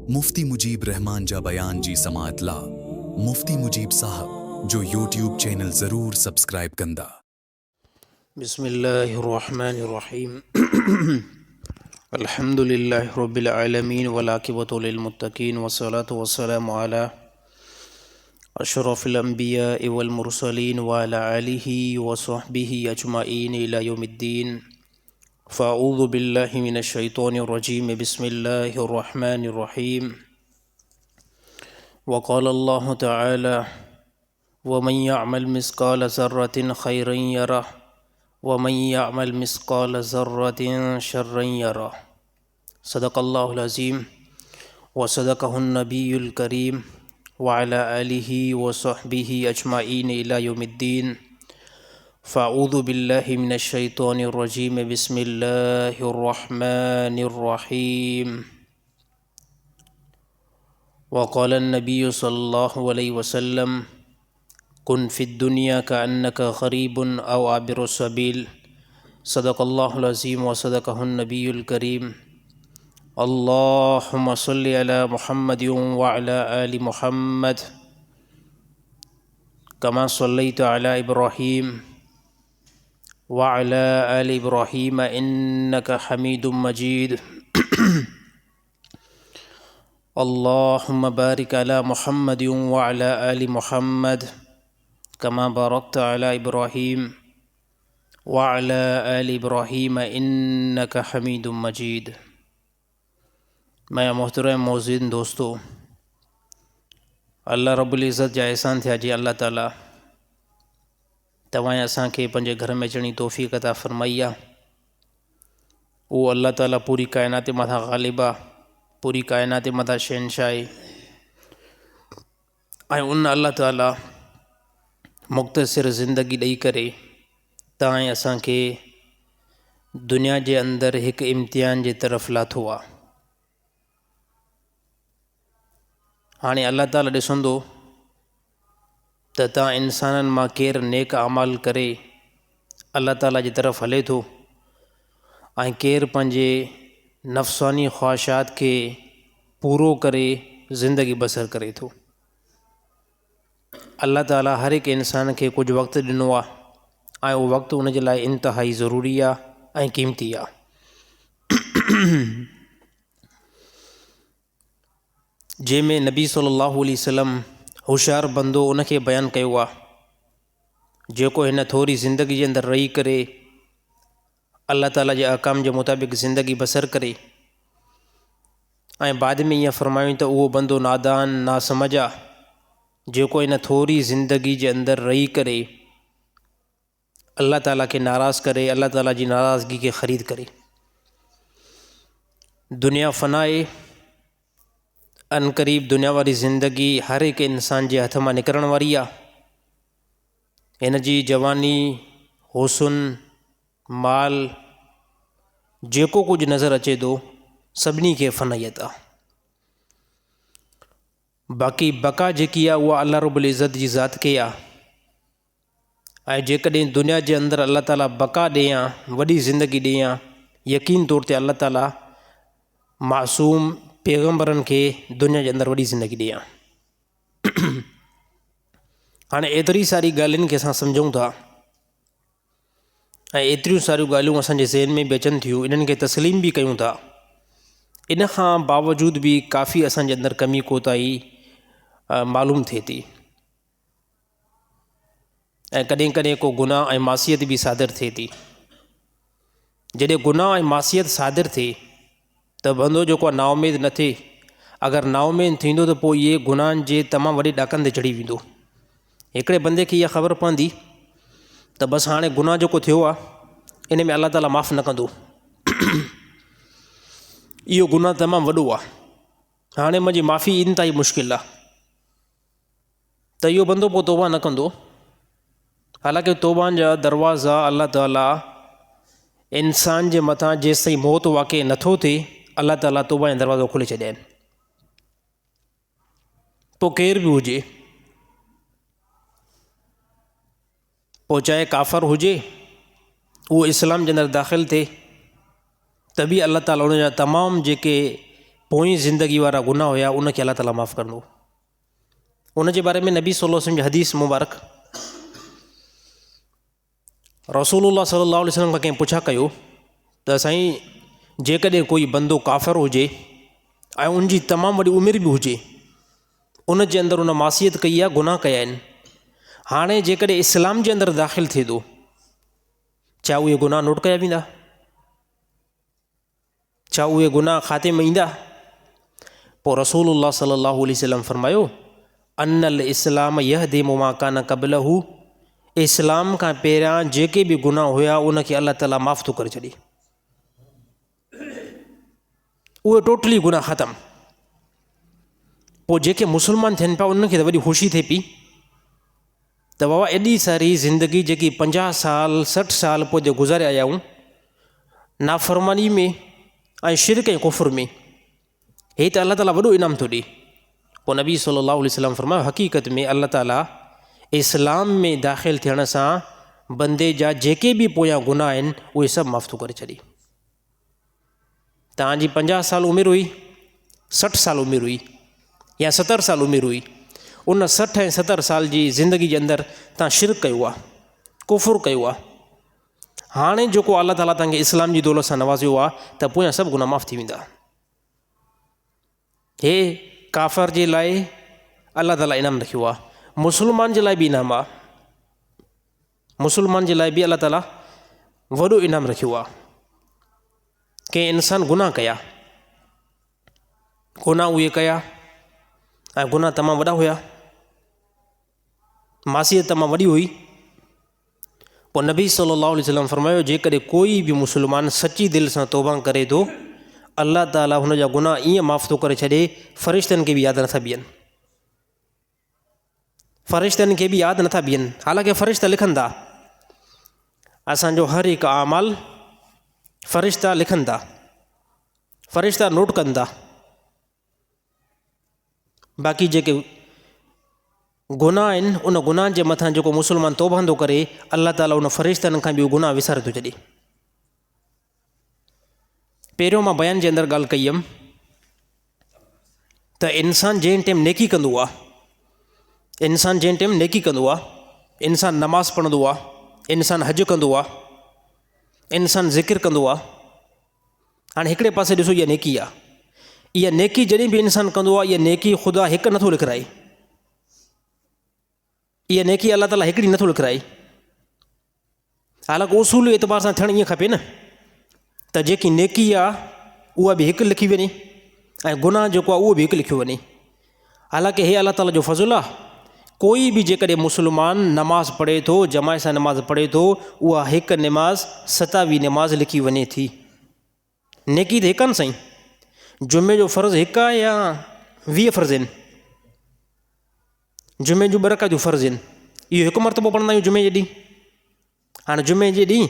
मुफ्ती मुजीब रहमान जा बयान जी समात ला मुफ्ती मुजीब साहब जो यूट्यूब चैनल ज़रूर सब्सक्राइब कंदा। बिस्मिल्लाहिर्रहमानिर्रहीम अल्हम्दुलिल्लाहि रब्बिल आलमीन वल आक़िबतु लिल मुत्तक़ीन वस्सलातु वस्सलामु अला अशरफिल अंबिया'i वल मुरसलीन व अला आलिहि व सहबिहि अजमईन इला यौमिद्दीन। फ़अऊज़ु बिल्लाहि मिनश शैतानिर रजीम। बिस्मिल्लाहिर रहमानिर रहीम। व क़ाल अल्लाहु तआला व मन यअमल मिस्क़ाल ज़र्रतिन खैरन यरह व मन यअमल मिस्क़ाल ज़र्रतिन शर्रन यरह। सदक़ल्लाहुल अज़ीम व सदक़हुन नबियुल करीम व अला आलिहि व सहबिहि अजमईन इला यौमिद्दीन। फ़अऊज़ु बिल्लाहि मिनश शैतानिर रजीम। बिस्मिल्लाहिर रहमानिर रहीम। व क़ाल नबिय्यु सल्लल्लाहु अलैहि वसल्लम कुन फ़िद दुनिया कअन्नका ग़रीबुन औ आबिरुस सबील। सदक़ल्लाहुल अज़ीम व सदक़हुन नबियुल करीम। अल्लाहुम्मा सल्लि अला मुहम्मदिन व अला आलि मुहम्मद कमा सल्लैता अला इब्राहीम व अला आलि इब्राहीम इन्नका हमीदुम मजीद। अल्लाहुम्मा बारिक अला मुहम्मदिन व अला आलि मुहम्मद कमा बारकता अला इब्राहीम व अला आलि इब्राहीम इन्नका हमीदुम मजीद। मैं मोहतरम मौज़ूद दोस्तों, अल्लाह रब्बुल इज़्ज़त जा एहसान थिया जी अल्लाह ताला तव्हां असांखे पंहिंजे घर में अचण जी तौफ़ीक़ अता फ़रमाई आहे। उहो अल्लाह ताला पूरी काइनात मथां ग़ालिब आहे, पूरी काइनात मथां शहनशाह आहे। ऐं उन अल्लाह ताला मुख़्तसिर ज़िंदगी ॾेई करे तव्हां असांखे दुनिया जे अंदरि हिकु इम्तिहान जे तरफ़ लाथो आहे। हाणे अल्लाह ताला ॾिसंदो त तव्हां इंसाननि मां केरु नेक अमाल करे अल्लाह ताला जी तरफ़ हले थो ऐं केरु पंहिंजे नफ़्सानी ख़्वाहिशात खे पूरो करे ज़िंदगी बसर करे थो। अल्लाह ताला हर हिकु इंसान खे कुझु वक़्तु ॾिनो आहे ऐं उहो वक़्तु उन जे लाइ इंतिहाई ज़रूरी आहे ऐं क़ीमती आहे। जंहिंमें नबी सल्लल्लाहु अलैहि वसल्लम होशियारु बंदो उनखे बयानु कयो आहे जेको हिन थोरी ज़िंदगी जे अंदरि रही करे अल्लाह ताला जे अहकाम जे मुताबिक़ ज़िंदगी बसर करे ऐं बाद में ईअं फ़रमायूं त उहो बंदो नादान नासमझ आहे जेको इन थोरी ज़िंदगी जे अंदरि रही करे अल्लाह ताला खे नाराज़ करे, अल्लाह ताला जी नाराज़गी खे ख़रीद करे। दुनिया फ़ना आहे, अनक़रीब दुनिया वारी ज़िंदगी हर हिकु इंसान जे हथ मां निकिरण वारी आहे। हिन जी जवानी, हुस्न, माल, जेको कुझु नज़र अचे थो सभिनी खे फ़नाइयत आहे। बाक़ी बका जेकी आहे उहा अल्लाह रब्बुल इज़्ज़त जी ज़ात खे आहे। ऐं जेकॾहिं दुनिया जे अंदरि अल्लाह ताला बका ॾियां, वॾी ज़िंदगी ॾियां, यकीन तौर ते अल्लाह ताला मासूम पैगम्बरनि खे दुनिया जे अंदरि वॾी ज़िंदगी ॾियां। हाणे एतिरी सारी ॻाल्हियुनि खे असां सम्झूं था ऐं एतिरियूं सारियूं ॻाल्हियूं असांजे ज़हन में बि अचनि थियूं, इन्हनि खे तस्लीम बि कयूं था। इन खां बावजूद बि काफ़ी असांजे अंदरि कमी कोताही मालूम थिए थी ऐं कॾहिं कॾहिं को गुनाह ऐं मासियत बि सादिर थिए थी। जॾहिं गुनाह ऐं मासियत सादिर थिए त बंदो जेको आहे नाउमीद न थिए। अगरि नाउमीद थींदो त पोइ इहे गुनाहनि जे तमामु वॾे ॾाकनि ते चढ़ी वेंदो। हिकिड़े बंदे खे इहा ख़बर पवंदी त बसि हाणे गुनाह जेको थियो आहे इन में अल्लाह ताला माफ़ न कंदो, इहो गुनाह तमामु वॾो आहे, हाणे मुंहिंजी माफ़ी इंतिहाई मुश्किल आहे, त इहो बंदो पोइ तौबा न कंदो। हालांकि तौबा जा दरवाज़ा अल्लाह ताला इंसान जे मथां जेसि ताईं मौत वाक़ई नथो थिए अल्लाह ताला तौबा जा दरवाज़ा खोले छॾिया आहिनि। पोइ केर बि हुजे, पोइ चाहे काफ़र हुजे, उहो इस्लाम जे अंदरि दाख़िल थिए त बि अल्लाह ताला उन जा तमामु जेके पोइ ज़िंदगी वारा गुनाह हुया उनखे अलाह ताला माफ़ु कंदो। उन जे बारे में नबी सल्लल्लाहु अलैहि वसल्लम जी हदीस मुबारक, रसूलुल्लाह सल्लल्लाहु अलैहि वसल्लम खां कंहिं पुछा कयो त साईं जेकॾहिं कोई बंदो काफ़िर हुजे ऐं उनजी तमामु वॾी उमिरि बि हुजे, उन जे अंदरि उन मासियत कई आहे, गुनाह कया आहिनि, हाणे जेकॾहिं इस्लाम जे अंदरि दाख़िल थिए थो, छा उहे गुनाह नोट कया वेंदा? छा उहे गुनाह खाते में ईंदा? पोइ रसूलुल्लाह सल्लल्लाहु अलैहि वसल्लम फरमायो, अनल इस्लाम यहदिमु मा कान क़ब्लहु, इस्लाम खां पहिरियां जेके बि गुनाह हुया उनखे अल्लाह ताला माफ़ु थो करे छॾे, उहे टोटली गुनाह ख़तमु। पोइ जेके मुस्लमान थियनि पिया उन्हनि खे त वॾी ख़ुशी थिए पई त बाबा एॾी सारी ज़िंदगी जेकी 50 साल 60 साल पोइ जे गुज़ारे आया आहियूं नाफ़रमानी में ऐं शिरक ऐं कुफ़र में, हे त अल्लाह ताला वॾो इनाम थो ॾिए। पोइ नबी सल्लल्लाहु अलैहि वसल्लम फरमायो, हक़ीक़त में अल्लाह ताला इस्लाम में दाख़िल थियण सां बंदे जा जेके बि पोयां गुनाह आहिनि उहे सभु माफ़ु थो करे छॾे। तव्हांजी 50 साल उमिरि हुई, 60 साल उमिरि हुई या 70 साल उमिरि हुई, उन 60 ऐं 70 साल जी ज़िंदगी जे अंदरि तव्हां शिरक कयो आहे, कुफ़ुर कयो आहे, हाणे जेको अल्लाह ताला तव्हांखे इस्लाम जी दौलत सां नवाज़ियो आहे त पोयां सभु गुनाह माफ़ु थी वेंदा। हे काफ़िर जे लाइ अल्लाह ताला इनाम रखियो आहे, मुस्लमान जे लाइ बि इनाम आहे, मुस्लमान जे लाइ बि अल्लाह ताला वॾो इनाम रखियो आहे। कंहिं इंसान गुनाह कया, गुनाह उहे कया ऐं गुनाह तमामु वॾा हुया, मासियत तमामु वॾी हुई। पोइ नबी सल्लल्लाहु अलैहि वसल्लम फरमायो, जेकॾहिं कोई बि मुस्लमान सची दिलि सां तौबा करे थो, अल्लाह ताला हुन जा गुनाह ईअं माफ़ु थो करे छॾे, फ़रिश्तनि खे बि यादि नथा बीहनि, फ़रिश्तनि खे बि यादि नथा बीहनि। हालांकि फ़रिश्ता लिखनि था, असांजो हर हिकु अमाल फ़रिश्ता लिखनि था, फ़रिश्ता नोट कनि था। बाक़ी जेके गुनाह आहिनि उन गुनाह जे मथां जेको मुस्लमान तौबा थो करे, अल्लाह ताला उन फ़रिश्तनि खां बि उहो गुनाह विसारे थो छॾे। पहिरियों मां बयान जे अंदरि ॻाल्हि कई हुयमि त इंसानु जंहिं टाइम नेकी कंदो आहे, इंसानु जंहिं टाइम नेकी कंदो आहे, इंसानु नमाज़ पढ़ंदो आहे, इंसानु हज कंदो आहे, इंसानु ज़िकिर कंदो आहे। हाणे हिकिड़े पासे ॾिसो, इहा नेकी आहे, इहा नेकी जॾहिं बि इंसानु कंदो आहे, इहा नेकी ख़ुदा हिकु नथो लिखाए, इहा नेकी अल्लाह ताला हिकिड़ी नथो लिखाए। हालांकि उसूल एतबार सां थियणु ईअं खपे न त जेकी नेकी आहे उहा बि हिकु लिखी वञे ऐं गुनाह जेको आहे उहो बि हिकु लिखियो वञे। हालांकि हे अल्लाह ताला जो फज़ुल आहे, कोई बि जेकॾहिं मुस्लमान नमाज़ पढ़े थो, जमात सां नमाज़ पढ़े थो, उहा हिकु नमाज़ 27 नमाज़ लिखी वञे थी। नेकी त हिकु आहे न साईं, जुमे जो फ़र्ज़ु हिकु आहे या 20 फ़र्ज़ आहिनि? जुमे जूं 2 रकातूं फ़र्ज़ आहिनि, इहो हिकु मरतबो पढ़ंदा आहियूं जुमे जे ॾींहुं। हाणे जुमे जे ॾींहुं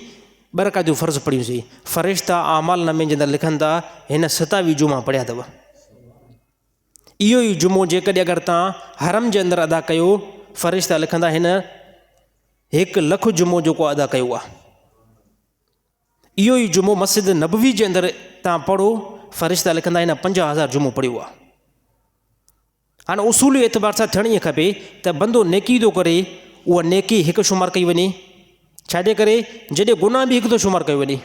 2 रकातूं फ़र्ज़ु पढ़ियूंसीं, फ़रिश्ता आमाल नामे जे अंदरि लिखनि था हिन 27 जुमा पढ़िया अथव। इहो ई जुमो जेकॾहिं अगरि तव्हां हरम जे अंदरि अदा कयो, फ़रिश्ता लिखंदा हिन 1 लख जुमो जेको अदा कयो आहे। इहो ई जुमो मस्जिद नबवी जे अंदरि तव्हां पढ़ो, फ़रिश्ता लिखंदा हिन 50,000 जुमो पढ़ियो आहे। हाणे उसूली एतबार सां थियणु ईअं खपे त बंदो नेकी थो करे, उहा नेकी हिकु शुमार कई वञे, छाजे करे जॾहिं गुनाह बि हिकु थो शुमार कयो वञे।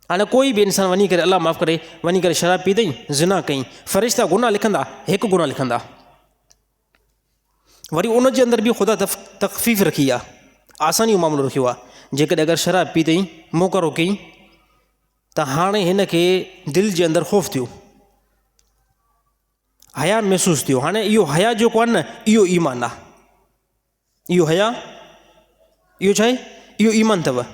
हाणे कोई बि इंसानु वञी करे, अल्लाह माफ़ु करे, वञी करे शराब पी अथई, ज़िना कई, फ़रिश्ता गुनाह लिखंदा, हिकु गुनाह लिखंदा। वरी उन जे अंदरि बि ख़ुदा तख़फ़ीफ़ रखी आहे, आसानी जो मामिलो रखियो आहे। जेकॾहिं अगरि शराब पी अथई, मोकरो कई, त हाणे हिन खे दिलि जे अंदरि ख़ौफ़ थियो, हया महसूसु थियो। हाणे इहो हया जेको आहे न, इहो ईमान आहे, इहो हया, इहो छा आहे? इहो ईमान अथव।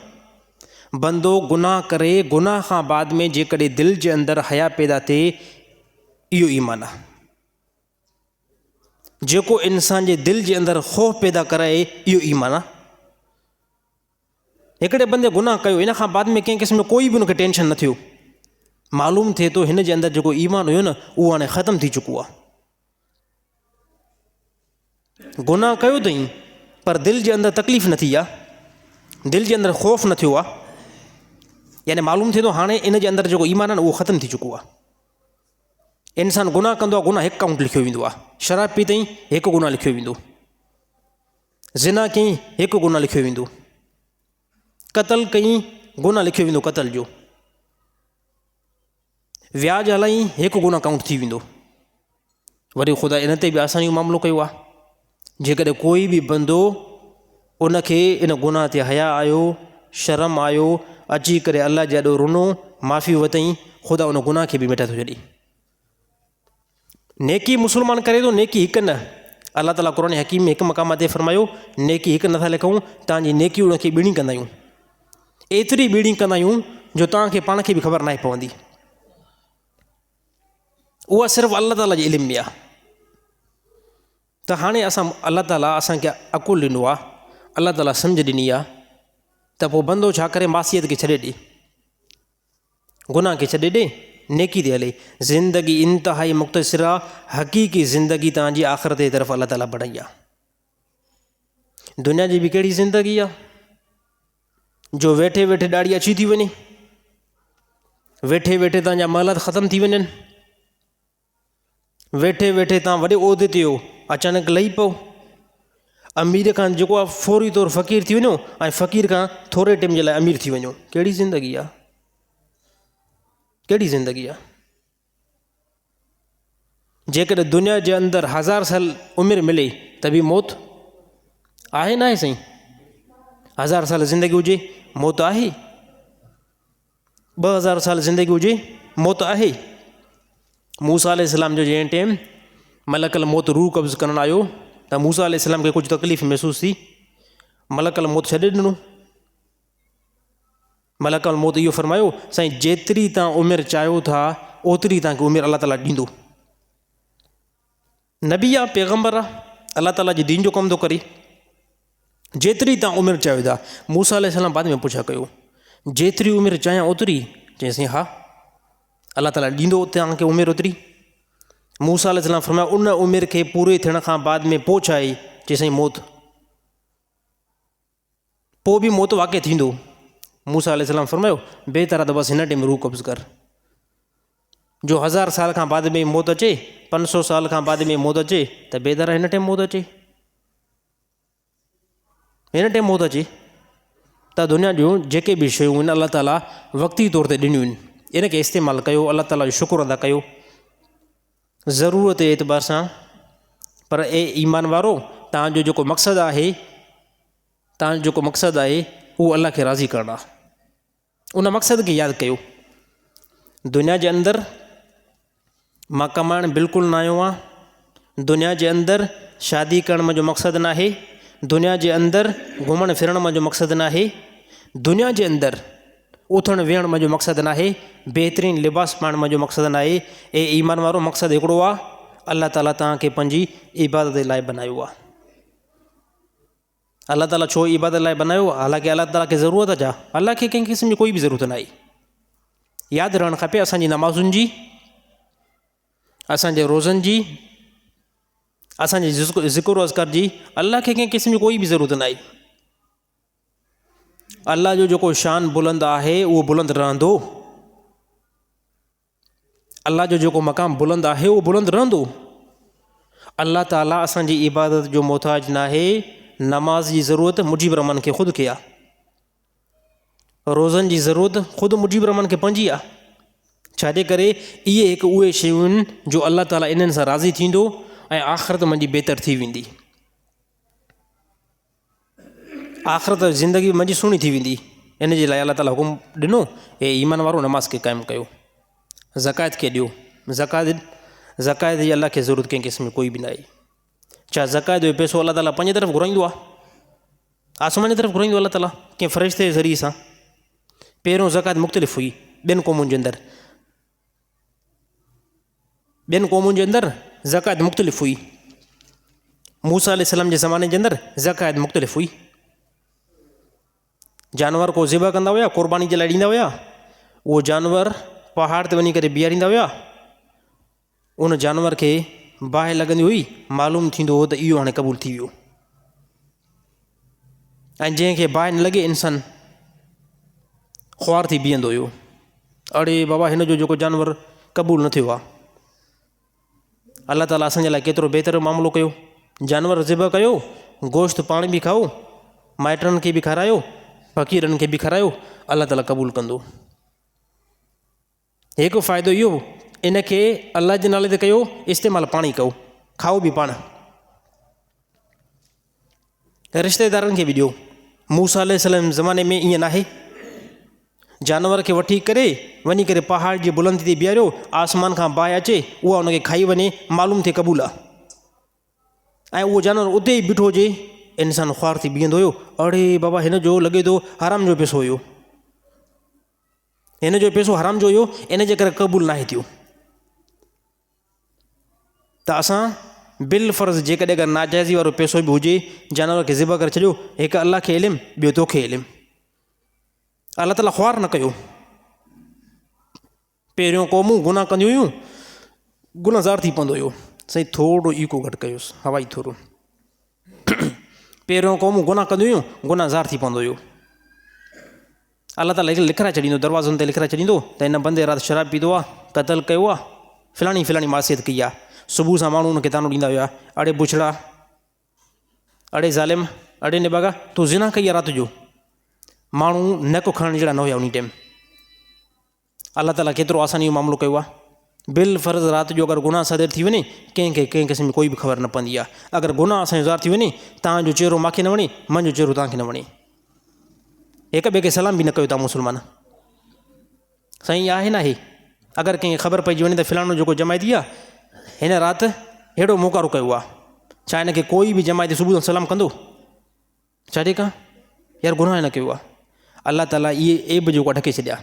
बंदो गुनाह करे, गुनाह खां बाद में जेकॾहिं दिलि जे अंदरि हया पैदा थिए, इहो ईमान आहे। जेको इंसान जे दिलि जे अंदरि ख़ौफ़ पैदा कराए, इहो ईमान आहे। हिकिड़े बंदे गुनाह कयो, इन खां बाद में कंहिं क़िस्म जो कोई बि हुनखे टेंशन न थियो, मालूम थिए थो हिन जे अंदरि जेको ईमान हुयो न, उहो हाणे ख़तमु थी चुको आहे। गुनाह कयो अथई पर दिलि जे अंदरि तकलीफ़ न थी आहे, दिलि जे अंदरि ख़ौफ़ न थियो आहे, यानी मालूम थिए थो हाणे इन जे अंदरि जेको ईमान आहे न उहो ख़तमु थी चुको आहे। इंसानु गुनाह कंदो आहे, गुनाह हिकु काउंट लिखियो वेंदो आहे। शराब पीतई हिकु गुनाह लिखियो वेंदो, ज़िना कई हिकु गुनाह लिखियो वेंदो, क़तल कई गुनाह लिखियो वेंदो क़तल जो, व्याज हलाई हिकु गुनाह काउंट थी वेंदो। वरी ख़ुदा इन ते बि आसानी मामिलो कयो आहे, जेकॾहिं कोई बि बंदो उनखे इन गुनाह ते हया आयो, शर्म आयो, अची करे अल्लाह जे ॾाढो रुनो, माफ़ी वरितई, ख़ुदा उन गुनाह खे बि मिटाए थो छॾे। नेकी मुस्लमान करे थो, नेकी हिकु न। अल्लाह ताला क़ुरान हकीम में हिकु मक़ाम ते फरमायो, नेकी हिकु नथा लिखूं, तव्हांजी नेकी उनखे ॿीणी कंदा आहियूं, एतिरी ॿीणी कंदा आहियूं जो तव्हांखे पाण खे बि ख़बर नाहे पवंदी। उहा सिर्फ़ु अल्लाह ताला जे इल्म में आहे। त हाणे अल्लाह ताला असांखे अक़ुल ॾिनो आहे, अल्लाह ताला सम्झ ॾिनी आहे, त पोइ बंदो छा करे मासियत खे छॾे ॾे, गुनाह खे छॾे ॾे, नेकी ते हले। ज़िंदगी इंतिहाई मुख़्तसिर आहे, हक़ीक़ी ज़िंदगी तव्हांजी आख़िरत जी तरफ़ अल्लाह ताला बढ़ाई आहे। दुनिया जी बि कहिड़ी ज़िंदगी आहे जो वेठे वेठे ॾाढी अची थी वञे, वेठे वेठे तव्हांजा महलत ख़तमु थी वञनि, वेठे वेठे तव्हां वॾे उहिदे ते हो, अचानक लही पओ, अमीर खां जेको आहे फौरी तौरु फ़क़ीर थी वञो, ऐं फ़क़ीर खां थोरे टाइम जे लाइ अमीर थी वञो। कहिड़ी ज़िंदगी आहे, कहिड़ी ज़िंदगी आहे? जेकॾहिं दुनिया जे अंदरि 1000 साल उमिरि मिले त बि मौत आहे न आहे साईं? 1000 साल ज़िंदगी हुजे मौत आहे, 2000 साल ज़िंदगी हुजे मौत आहे। मूसा अलैहिस्सलाम जो जंहिं टाइम मलकल मौत रूह कब्ज़ करणु आयो त मूसा अलैहिस्सलाम खे कुझु तकलीफ़ महसूसु थी, मलकल मौत छॾे ॾिनो। मलकल मौत इहो फरमायो, साईं जेतिरी तव्हां उमिरि चाहियो था ओतिरी तव्हांखे उमिरि अल्लाह ताला ॾींदो। नबी आहे, पैगम्बर आहे, अल्लाह ताला जी दीन जो कमु थो करे, जेतिरी तव्हां उमिरि चाहियो था। मूसा अलैहिस्सलाम बाद में पुछा कयो, जेतिरी उमिरि चाहियां ओतिरी? चईंसीं हा, अल्लाह ताला ॾींदो तव्हांखे उमिरि ओतिरी। मूसा अलैहिस्सलाम फरमायो, उन उमिरि खे पूरे थियण खां बाद में पोइ छा आहे? चई साईं मौत, पोइ बि मौत वाक़ई थींदो। मूसा अलैहिस्सलाम फरमायो, बहितर आहे त बसि हिन टाइम रूह कब्ज़ कर, जो 1000 साल खां बाद में मौत अचे, 500 साल खां बाद में मौत अचे, त बहितर आहे हिन टाइम मौत अचे, हिन टाइम मौत अचे। त दुनिया जूं जेके बि शयूं आहिनि अल्लाह ताला वक़्ती तौर ते ॾिनियूं आहिनि, इनखे इस्तेमालु कयो, अल्लाह ताला जो शुक्र अदा कयो ज़रूरत जे एतबार सां। पर ईमान वारो, तव्हांजो जेको मक़सदु आहे, तव्हांजो जेको मक़सदु आहे उहो अल्लाह खे राज़ी करणु आहे, उन मक़सद खे यादि कयो। दुनिया जे अंदरि मां कमाइणु बिल्कुलु न आयो आहियां, दुनिया जे अंदरि शादी करण मुंहिंजो मक़सदु न आहे, दुनिया जे अंदरि घुमणु फिरणु मुंहिंजो मक़सदु न आहे, दुनिया जे अंदरि उथणु वेहणु मुंहिंजो मक़सदु न आहे, बहितरीनु लिबास पाइणु मुंहिंजो मक़सदु न आहे। ईमान वारो मक़सदु हिकिड़ो आहे, अल्लाह ताला तव्हांखे पंहिंजी इबादत लाइ बनायो आहे। अल्लाह ताला छो इबादत लाइ बनायो? हालांकि अल्लाह ताला खे ज़रूरत आहे छा? अल्लाह खे कंहिं क़िस्म जी कोई बि ज़रूरत न आहे। यादि रहणु खपे असांजी नमाज़ुनि जी, असांजे रोज़नि जी, असांजे ज़िक्र अज़कार जी अल्लाह खे कंहिं क़िस्म जी कोई बि ज़रूरत न आहे। अल्लाह जो जेको शान बुलंद आहे उहो बुलंद रहंदो, अल्लाह जो जेको मक़ाम बुलंद आहे उहो बुलंद रहंदो। अल्लाह ताला असांजी इबादत जो मोहताज न आहे। नमाज़ जी ज़रूरत मुजीब रहमान खे ख़ुदि खे आहे, रोज़नि जी ज़रूरत ख़ुदि मुजीब रहमान खे पंहिंजी आहे। छाजे करे इहे हिकु उहे शयूं आहिनि जो अल्लाह ताला इन्हनि सां राज़ी थींदो ऐं आख़िरत मुंहिंजी बहितर थी वेंदी, आख़िरत ज़िंदगी मुंहिंजी सुहिणी थी वेंदी। इन जे लाइ अल्लाह ताला हुकुम ॾिनो, ईमान वारो नमाज़ खे क़ाइमु कयो, ज़कात खे ॾियो। ज़कात जी अल्लाह खे ज़रूरत कंहिं क़िस्म कोई बि न आहे। छा ज़कात जो पैसो अल्लाह ताला पंहिंजे तरफ़ घुराईंदो आहे? आसमान जी तरफ़ घुराईंदो अल्लाह ताला कंहिं फ़रिश्ते जे ज़रिए सां? पहिरियों ज़कात मुख़्तलिफ़ हुई ॿियनि क़ौमुनि जे अंदरि, ॿियनि क़ौमुनि जे अंदरि ज़कात मुख़्तलिफ़ हुई। मूसा अलैहिस्सलाम जे ज़माने जे अंदरि ज़कात मुख़्तलिफ़ हुई। जानवर को ज़िबा कंदा हुया, क़ुर्बानी जे लाइ ॾींदा हुया, उहो जानवर पहाड़ ते वञी करे बीहारींदा हुया, उन जानवर खे बाहि लॻंदी हुई, मालूम थींदो हो त इहो हाणे क़बूल थी वियो। ऐं जंहिंखे बाहि न लॻे इंसानु ख़्वार थी बीहंदो हुयो, अड़े बाबा हिन जो जेको जानवर क़बूल न थियो आहे। अल्लाह ताला असांजे लाइ केतिरो बहितरु मामिलो कयो, जानवर ज़िबह कयो, गोश्त पाण बि खाओ, माइटनि खे बि खारायो, फ़क़ीरनि खे बि खारायो, अल्लाह ताला क़बूल कंदो। हिकु फ़ाइदो इहो, इन खे अल्लाह जे नाले ते कयो, इस्तेमालु पाण ई कयो, खाओ बि पाण, रिश्तेदारनि खे बि ॾियो। मूसा अलैहिस्सलाम ज़माने में ईअं नाहे, जानवर खे वठी करे वञी करे पहाड़ जी बुलंदी ते बीहारियो, आसमान खां बाहि अचे, उहा उनखे खाई वञे, मालूम थिए क़बूल आहे। ऐं उहो जानवर उते ई बीठो हुजे, इंसानु ख़्वार थी बीहंदो हुयो, अड़े बाबा हिन जो लॻे थो हराम जो पैसो हुयो, हिन जो पैसो हराम जो हुयो, इन जे करे क़बूल नाहे थियो। त असां बिल फ़र्ज़ जेकॾहिं अगरि नाजाइज़ी वारो पैसो बि हुजे, जानवर खे ज़िबह करे छॾियो, हिकु अल्लाह खे इल्मु, ॿियो तोखे इल्मु, अल्लाह ताला ख़्वार न कयो। पहिरियों क़ौमूं गुनाह कंदियूं हुयूं, गुनहज़ार थी पवंदो हुयो, साईं थोरो ईको घटि कयोसि, हवाई थोरो, पहिरियों क़ौमूं गुनाह कंदियूं हुयूं, गुनहज़ार थी पवंदो हुयो। अल्लाह ताला लिखाए छॾींदो, दरवाज़नि ते लिखाए छॾींदो त हिन बंदे राति शराब पीतो आहे, क़तल कयो आहे, फलाणी फलाणी मासियत कई आहे। सुबुह सां माण्हू हुनखे तानो ॾींदा हुया, अड़े बुछड़ा, अड़े ज़ालिम, अड़े निबागा, तूं ज़िना कई आहे राति जो। माण्हू नक खणण जहिड़ा न हुया उन टाइम। अल्लाह ताला केतिरो आसानी जो मामिलो कयो आहे। बिल फ़र्ज़ राति जो अगरि गुनाह सदर थी वञे, कंहिंखे कंहिं क़िस्म जी कोई बि ख़बर न पवंदी आहे। अगरि गुनाह असांजो ज़ाहिर थी वञे, तव्हांजो चहिरो मूंखे न वणे, मुंहिंजो चहिरो तव्हांखे न वणे, हिक ॿिए खे सलाम बि न कयो तव्हां मुस्लमान, साईं आहे न हे। अगरि कंहिंखे ख़बर पइजी वञे त फिलाणो जेको जमायती आहे, हिन राति अहिड़ो मोकारो कयो आहे, छा हिनखे कोई बि जमायती सुबुह जो सलाम कंदो? छा ठीकु आहे, यार गुनाह न कयो आहे। अल्लाह ताला इहे एब जेको ढके छॾिया,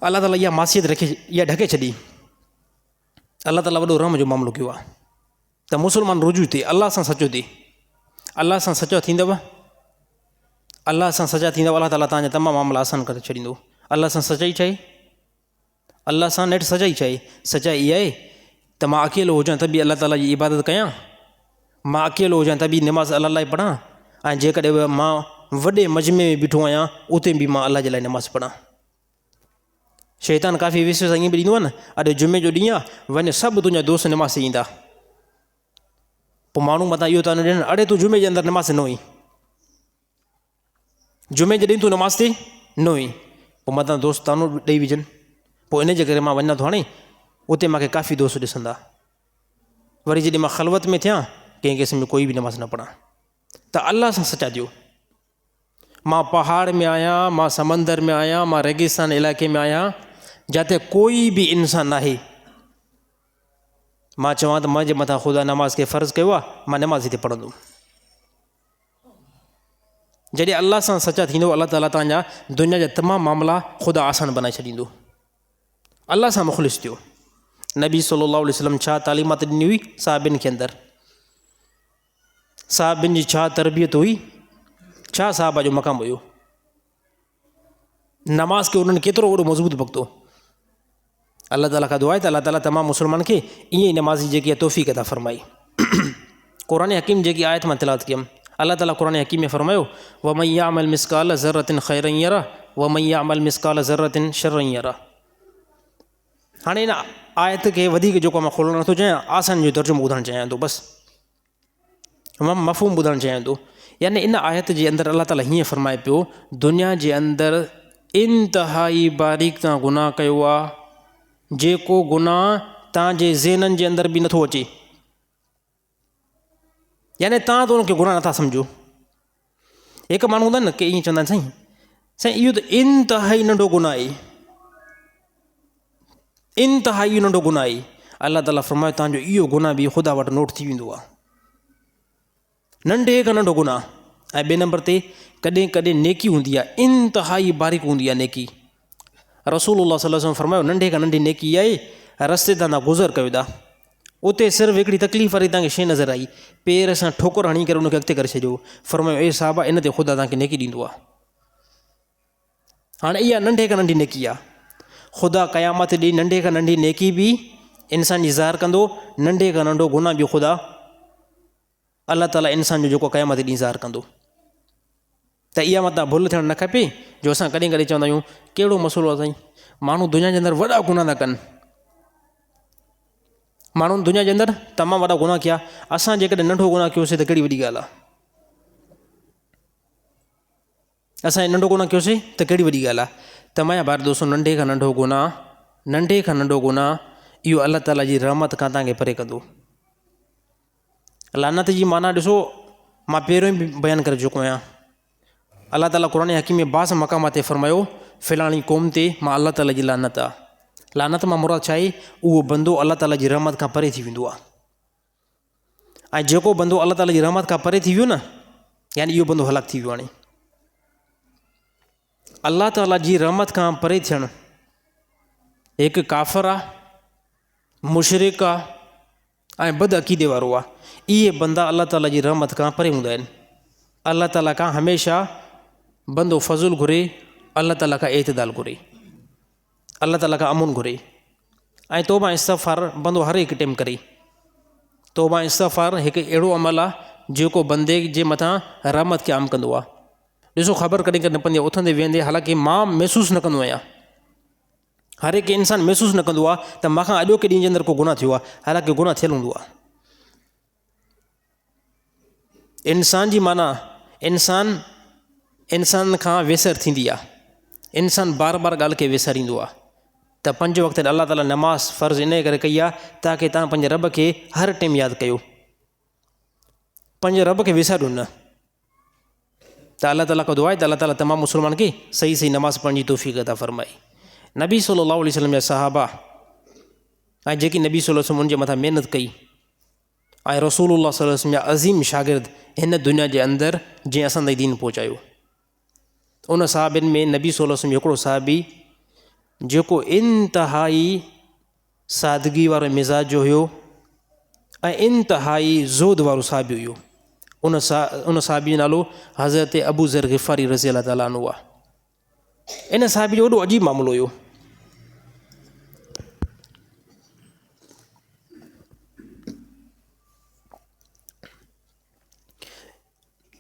अल्लाह ताला इहा मासियत रखे, इहा ढके छॾी। अल्लाह ताला वॾो रहम जो मामिलो कयो आहे त मुस्लमान रुजू थिए, अल्लाह सां सचो थिए। अल्लाह सां सचो थींदव, अल्लाह सां सचा थींदव, अल्लाह ताला तव्हांजा तमामु मामला आसान करे छॾींदो। अल्लाह सां सचाई छा आहे? अल्लाह सां नेठि सचाई छा आहे? सचाई इहा आहे त मां अकेलो हुजां त बि अल्लाह ताला जी इबादत कयां, मां अकेलो हुजां त बि नमाज़ अल्लाह लाइ पढ़ां, ऐं जेकॾहिं मां वॾे मजमे में बीठो आहियां, उते बि मां अल्लाह जे लाइ नमाज़ पढ़ां। शैतान काफ़ी विश्वास ईअं बि ॾींदो आहे न, अॼु जुमे जो ॾींहुं आहे, वञ सभु तुंहिंजा दोस्त नमाज़ ते ईंदा, पोइ माण्हू मथां इहो था न ॾियनि, अड़े तूं जुमे जे अंदरि नमाज़ न हुई, जुमे जे ॾींहुं तूं नमाज़ ते न हुई, पोइ मथां दोस्त तानो ॾेई विझनि, पोइ इन जे करे मां वञा थो हाणे, उते मूंखे काफ़ी दोस्त ॾिसंदा, वरी जॾहिं मां ख़लवत में थियां, कंहिं क़िस्म में कोई बि नमाज़ न पढ़ां। त अल्लाह सां सचा थियो। मां पहाड़ में आहियां, मां समंदर में आहियां, मां रेगिस्तान इलाइक़े में आहियां, जिते कोई बि इंसान नाहे, मां चवां त मुंहिंजे मथां ख़ुदा नमाज़ खे फ़र्ज़ु कयो आहे, मां नमाज़ हिते पढ़ंदुमि। जॾहिं अल्लाह सां सचा थींदो, अल्लाह ताला तव्हांजा दुनिया जा तमामु मामला ख़ुदा आसान बनाए छॾींदो। अल्लाह सां मुख़लिस थियो। नबी सल्लल्लाहु अलैहि वसल्लम छा तालीमात ॾिनी हुई साहिबनि खे अंदरि, साहिबनि जी छा तरबियत हुई, छा साहिब जो मक़ाम हुयो, नमाज़ खे उन्हनि केतिरो वॾो मज़बूत बख़्तो। अल्लाह ताला खां दुआ आहे त अल्लाह ताला तमामु मुस्लमान खे ईअं ई नमाज़ी जेकी आहे तौफ़ीक़ अता फ़रमाई। क़ुरान हकीम जेकी आयत मां तिलावत कयमि, अल्लाह ताला क़ुरान हकीम में फ़रमायो, वमन यअमल मिस्क़ाल ज़र्रतिन ख़ैरन यरा वमन यअमल मिस्क़ाल ज़र्रतिन शर्रन यरा। हाणे इन आयत खे वधीक जेको मां खोलणु नथो चाहियां, आसान जो तर्जुमो ॿुधणु चाहियां थो, बसि मफ़हूम ॿुधणु चाहियां थो। यानी इन आयत जे अंदरि अल्लाह ताला हीअं फ़रमाए पियो, दुनिया जे अंदरि इंतिहाई बारीक़ तां गुनाह कयो आहे, जेको गुनाह तव्हांजे ज़हननि जे अंदरि बि नथो अचे, यानी तव्हां त उनखे गुनाह नथा सम्झो। हिकु माण्हू हूंदा न की ईअं चवंदा आहिनि, साईं इहो त इंतिहाई नंढो गुनाह आहे, इंतिहाई नंढो गुनाह आहे। अल्लाह ताला फ़रमायो तव्हांजो इहो गुनाह बि ख़ुदा वटि नोट थी वेंदो आहे, नंढे खां नंढो गुनाह। ऐं ॿिए नंबर ते कॾहिं कॾहिं नेकी हूंदी आहे, इंतिहाई बारीक़ हूंदी आहे नेकी। रसूलुल्लाह सल्लल्लाहु अलैहि वसल्लम फ़रमायो नंढे खां नंढी नेकी आहे, रस्ते तां गुज़र कयो था, उते सिर्फ़ु हिकिड़ी तकलीफ़ वारी तव्हांखे शइ नज़र आई, पेर सां ठोकर हणी करे उनखे अॻिते करे छॾियो, फ़रमायो ए साहिबा इन ते ख़ुदा तव्हांखे नेकी ॾींदो आहे। हाणे इहा नंढे खां नंढी नेकी आहे, ख़ुदा क़यामत ॾींहुं नंढे खां नंढी नेकी बि इंसान जी ज़ाहिर कंदो, नंढे खां नंढो गुनाह बि ख़ुदा अल्लाह ताला इंसान जो जेको क़यामत ॾींहुं ज़ाहिर कंदो। त इहा मतां भुल थियणु न खपे, जो असां कॾहिं कॾहिं चवंदा आहियूं कहिड़ो मसइलो आहे साईं, माण्हू दुनिया जे अंदरि वॾा गुनाह था कनि, माण्हुनि दुनिया जे अंदरि तमामु वॾा गुनाह कया, असां जेकॾहिं नंढो गुनाह कयोसीं त कहिड़ी वॾी ॻाल्हि आहे। असां नंढो गुनाह कयोसीं त कहिड़ी वॾी ॻाल्हि आहे। त मुंहिंजा भाउर दोस्तो, नंढे खां नंढो गुनाह इहो अलाह ताला जी रहमत खां तव्हांखे परे कंदो। लानत जी माना ॾिसो, मां पहिरियों बि बयानु करे चुको आहियां। अलाह ताला क़ुरान हकीम में बास मक़ाम ते फरमायो, फ़िलाणी क़ौम ते मां अलाह ताला जी लानत आहे। लानत मां मुराद छा आहे? उहो बंदो अलाह ताला जी रहमत खां परे थी वेंदो आहे। ऐं जेको बंदो अलाह ताला जी रहमत खां परे थी वियो न, यानी इहो बंदो हलाक थी वियो। हाणे अलाह ताला जी रहमत खां परे थियणु हिकु काफ़िर आहे, मुशरिक आहे ऐं बद अक़ीदे वारो आहे। इहे बंदा अलाह ताला जी रहमत खां परे हूंदा आहिनि। अलाह ताला खां हमेशह बंदो फज़ुल घुरे, अलाह ताला खां एतदाल घुरे, अलाह ताला खां अमुन घुरे ऐं तौबा इस्तग़फ़ार बंदो हर हिकु टाइम करे। तौबा इस्तग़फ़ार हिकु अहिड़ो अमल आहे जेको बंदे जे मथां रहमत खे आम कंदो आहे। ॾिसो, ख़बर कॾहिं कॾहिं न पवंदी आहे उथंदे वेहंदे, हालांकि मां महसूसु न कंदो आहियां, हर हिकु इंसानु महसूसु न कंदो आहे त मूंखां अॼोके ॾींहं जे अंदरि को गुनाह थियो आहे, हालांकि गुनाह थियलु हूंदो आहे। इंसान जी माना इंसान खां वेसर थींदी आहे। इंसानु बार बार ॻाल्हि खे विसारींदो आहे। त 5 वक़्त अलाह ताला नमाज़ फ़र्ज़ु इन करे कई आहे ताकी तव्हां पंहिंजे रब खे हर टाइम यादि कयो, पंहिंजे रब खे विसारियो न। त अलाह ताला खां दुआ आहे त अलाह ताला तमामु मुस्लमान खे सही सही नमाज़ पढ़ण जी तौफ़ीक़ अता फ़रमाए। नबी सल्लल्लाहु अलैहि वसल्लम जा सहाबा ऐं जेकी नबी सल्लल्लाहु अलैहि वसल्लम उन जे मथां महिनत कई ऐं रसूलुल्लाह सल्लल्लाहु अलैहि वसल्लम जा अज़ीम शागिर्द हिन दुनिया जे अंदरि जंहिं असां ताईं दीन पहुचायो, उन साहबिन में नबी सल्लल्लाहु अलैहि वसल्लम हिकिड़ो साहबी जेको इंतिहाई सादगी वारो मिज़ाज जो हुयो ऐं इंतिहाई ज़ोद वारो साहबी हुयो। उन साहबी जो नालो हज़रत अबू ज़र ग़िफ़ारी रज़ी अल्लाह ताला अन्हु आहे। इन साहबी जो वॾो अजीब मामिलो हुयो।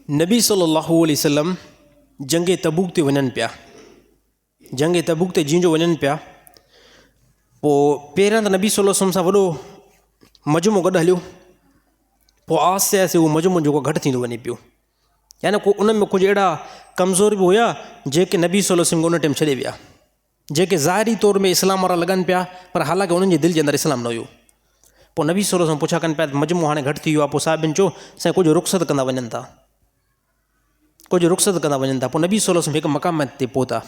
नबी सल्लल्लाहु अलैहि वसल्लम जंगे तबूक ते वञनि पिया, जंगे तबूक ते जीअं जो वञनि पिया, पोइ पहिरियां त नबी सल्लल्लाहु अलैहि वसल्लम सां वॾो मजमो गॾु हलियो, पोइ आहिस्ते आहिस्ते उहो मजमो जेको घटि थींदो वञे पियो। यानी उन में कुझु अहिड़ा कमज़ोर बि हुया जेके नबी सल्लल्लाहु अलैहि वसल्लम उन टाइम छॾे विया, जेके ज़ाहिरी तौर में इस्लाम वारा लॻनि पिया, पर हालांकि उन्हनि जे दिलि जे अंदरि इस्लाम न हुयो। पोइ नबी सल्लल्लाहु अलैहि वसल्लम पुछा कनि पिया त मजमो हाणे घटि थी वियो आहे, पोइ साहिबनि चयो साईं कुझु रुख़्सत कंदा वञनि था, कुझु रुख़्सत कंदा वञनि था। पोइ नबी सल्लल्लाहु अलैहि वसल्लम हिकु मक़ाम ते पहुता।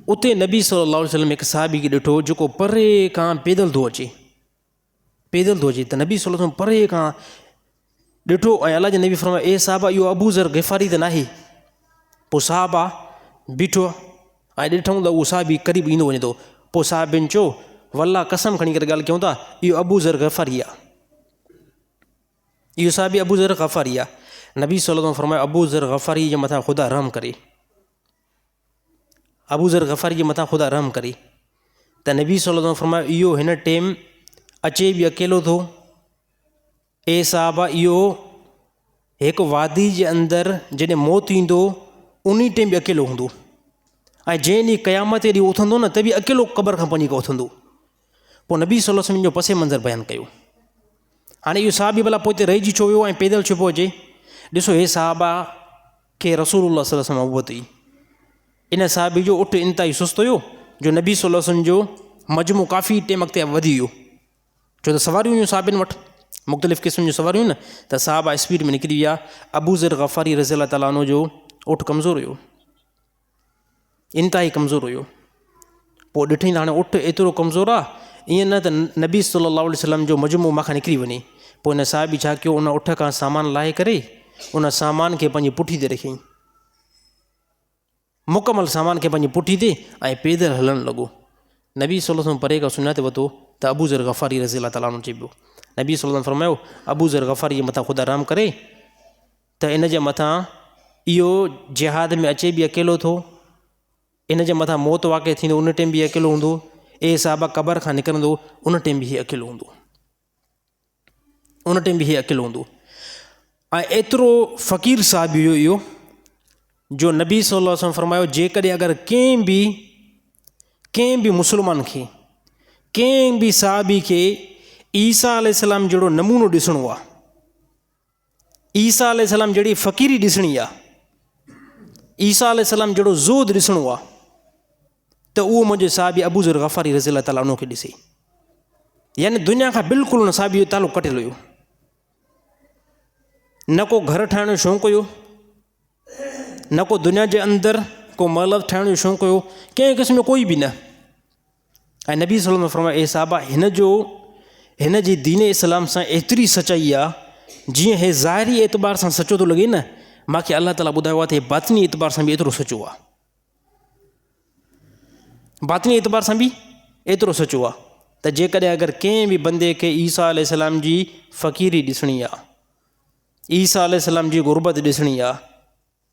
उते नबी सल्लल्लाहु अलैहि वसल्लम हिकु साहबी खे ॾिठो जेको परे खां पैदल थो अचे। त नबी सल्लल्लाहु अलैहि वसल्लम परे खां ॾिठो ऐं अलाह जे नबी फरमायो, ए साहबा इहो अबू ज़र ग़िफ़ारी त नाहे? पोइ साहबा बीठो ऐं ॾिठूं त उहो साहबी क़रीब ईंदो वञे थो। पोइ साहबिन चयो, वल्लाह कसम खणी करे ॻाल्हि कयूं था, इहो अबू ज़र ग़िफ़ारी आहे, इहो साहबी अबू ज़र ग़िफ़ारी आहे। नबी सल्लल्लाहु अलैहि वसल्लम फरमायो, अबू ज़र ग़िफ़ारी जे मथां ख़ुदा रहम करे, अबू ज़र ग़िफ़ारी जे मथां ख़ुदा रहम करे। त नबी सल्लल्लाहु अलैहि वसल्लम फरमायो, इहो हिन टाइम अचे बि अकेलो थो। ए साहबा, इहो हिकु वादी जे अंदरि जॾहिं मौत ईंदो उन टाइम बि अकेलो हूंदो ऐं जंहिं ॾींहुं क़यामत ॾींहुं उथंदो न त बि अकेलो क़बर खां वञी करे उथंदो। पोइ नबी सल्लल्लाहु अलैहि वसल्लम जो पसे मंज़र बयानु कयो। हाणे इहो साहबी भला पोइ हिते रहिजी छो वियो ऐं पैदल छो पियो अचे? ॾिसो, हे साहबा खे रसूलुल्लाह सल्लल्लाहु अलैहि वसल्लम उबत हुई। इन साहबी जो उठ इंतिहाई सुस्त हुयो जो नबी सल्लल्लाहु अलैहि वसल्लम जो मजमू काफ़ी टाइम अॻिते वधी वियो, छो त सवारियूं हुयूं साहबिन वटि, मुख़्तलिफ़ क़िस्म जूं सवारियूं न, त साहबा स्पीड में निकिरी विया। अबू ज़र ग़िफ़ारी रज़ी अल्लाह ताला अन्हु जो उठ कमज़ोर हुयो, इंतिहाई कमज़ोर हुयो। पोइ ॾिठईं त हाणे उठ एतिरो कमज़ोर आहे, ईअं न त नबी सल्लल्लाहु अलैहि वसल्लम जो मजमू मां निकिरी वञे। पोइ हिन साहिबी छा कयो, उन उठ खां सामान लाहे करे उन सामान खे पंहिंजी पुठी ते रखियईं, मुकमल सामान खे पंहिंजी पुठी ते, ऐं पैदल हलणु लॻो। नबी सल्लल्लाहु अलैहि वसल्लम परे खां सुञाते वरितो त अबू ज़र ग़िफ़ारी रज़ी अल्लाह ताला अन्हु चइबो। नबी सल्लल्लाहु अलैहि वसल्लम फरमायो, अबू ज़र ग़िफ़ारी जे मथां ख़ुदा रहम करे त इन जे मथां इहो जिहाद में अचे बि अकेलो थो, इन जे मथां मौत वाक़िअ थींदो उन टाइम बि अकेलो हूंदो, ए साहबा क़बर खां निकिरंदो उन टाइम बि इहे अकेलो हूंदो, उन टाइम बि इहे अकेलो हूंदो। ऐं एतिरो फ़क़ीर साहबी हुयो इहो जो नबी सल्लल्लाहु अलैहि वसल्लम फरमायो, जेकॾहिं अगरि कंहिं बि मुस्लमान खे, कंहिं बि साहबी खे ईसा अलैहिस्सलाम जहिड़ो नमूनो ॾिसणो आहे, ईसा अलैहिस्सलाम जहिड़ी फ़क़ीरी ॾिसणी आहे, ईसा अलैहिस्सलाम जहिड़ो ज़ुहद ॾिसणो आहे, त उहो मुंहिंजे साहिबी अबू ज़र ग़फ़ारी रज़ियल्लाहु ताला अन्हु खे ॾिसे। यानी दुनिया खां बिल्कुलु हुन साहिबी जो तालुक़ु कटियलु हुयो। न को घर ठाहिण जो शौक़ु हुयो, न को दुनिया जे अंदरि को महल ठाहिण जो शौक़ु हुयो, कंहिं क़िस्म जो कोई बि न। ऐं नबी सल्लल्लाहु अलैहि वसल्लम फरमायो, ए साहबा, हिन जी दीन इस्लाम सां एतिरी सचाई आहे, जीअं हे ज़ाहिरी एतबार सां सचो थो लॻे न, मूंखे अलाह ताला ॿुधायो आहे त हे बातिनी एतबार सां बि एतिरो सचो आहे, बातिनी एतबार सां बि एतिरो सचो आहे। त जेकॾहिं अगरि कंहिं बि बंदे खे ईसा अलैहिस्सलाम जी फ़क़ीरी ॾिसणी आहे, ईसा अलैहिस्सलाम जी गुरबत ॾिसणी आहे,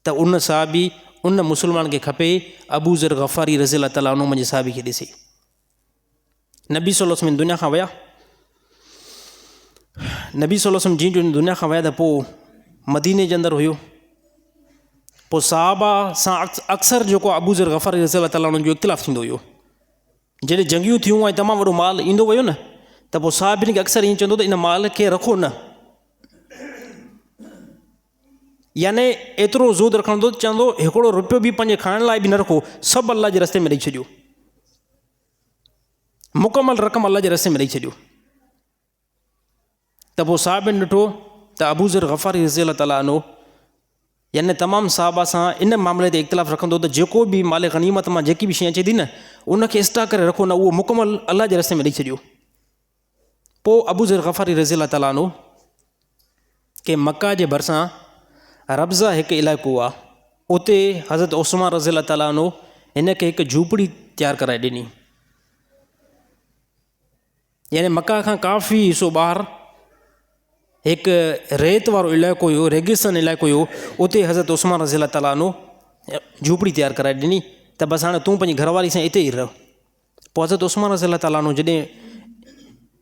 त उन साहिबी, उन मुस्लमान खे खपे अबू ज़र ग़फ़ारी रज़ियल्लाहु ताला अन्हु मुंहिंजे साहिबी खे ॾिसे। नबी सल्लल्लाहु अलैहि वसल्लम दुनिया खां विया, नबी सल्लल्लाहु अलैहि वसल्लम जीअं दुनिया खां विया त पोइ मदीने जे अंदरि हुयो। पोइ साहबा सां अक्सर जेको अबू ज़र ग़फ़ारी रज़ियल्लाहु ताला अन्हु जो इख़्तिलाफ़ु थींदो हुयो। जॾहिं जंगियूं थियूं ऐं तमामु वॾो माल ईंदो वियो न, त पोइ साहिबिन खे अक्सर ईअं चवंदो त इन माल खे रखो न, याने एतिरो ज़ुहद रखंदो, चवंदो हिकिड़ो रुपयो बि पंहिंजे खाइण लाइ बि न रखो, सभु अलाह जे रस्ते में ॾेई छॾियो, मुकमल रक़म अलाह जे रस्ते में ॾेई छॾियो। त पोइ साहिबिन ॾिठो त अबू ज़र ग़फ़ारी रज़ियल्लाहु ताला अन्हु यानी तमामु साहबा सां इन मामले ते इख़्तिलाफ़ु रखंदो त जेको बि माल गनीमत मां जेकी बि शइ अचे थी न, उनखे स्टॉक करे रखो न, उहो मुकमल अलाह जे रस्ते में ॾेई छॾियो। पोइ अबू ज़र ग़फ़ारी रज़ियल्लाहु ताला अन्हु के मक्का जे भरिसां रब्ज़ा हिकु इलाइक़ो आहे, उते हज़रत उस्मान रज़ियल्लाहु ताला अन्हु हिन खे हिकु झूपड़ी तयारु कराए ॾिनी। यानी मक्का खां काफ़ी हिसो ॿाहिरि हिकु रेत वारो इलाइक़ो हुयो, रेगिस्तान इलाइक़ो हुयो, उते हज़रत उस्मान रज़ियल्लाहु ताला अन्हु झूपड़ी तयारु कराए ॾिनी त बसि हाणे तूं पंहिंजी घरवारी सां हिते ई रह। पोइ हज़रत उस्मान रज़ियल्लाहु ताला अन्हु जॾहिं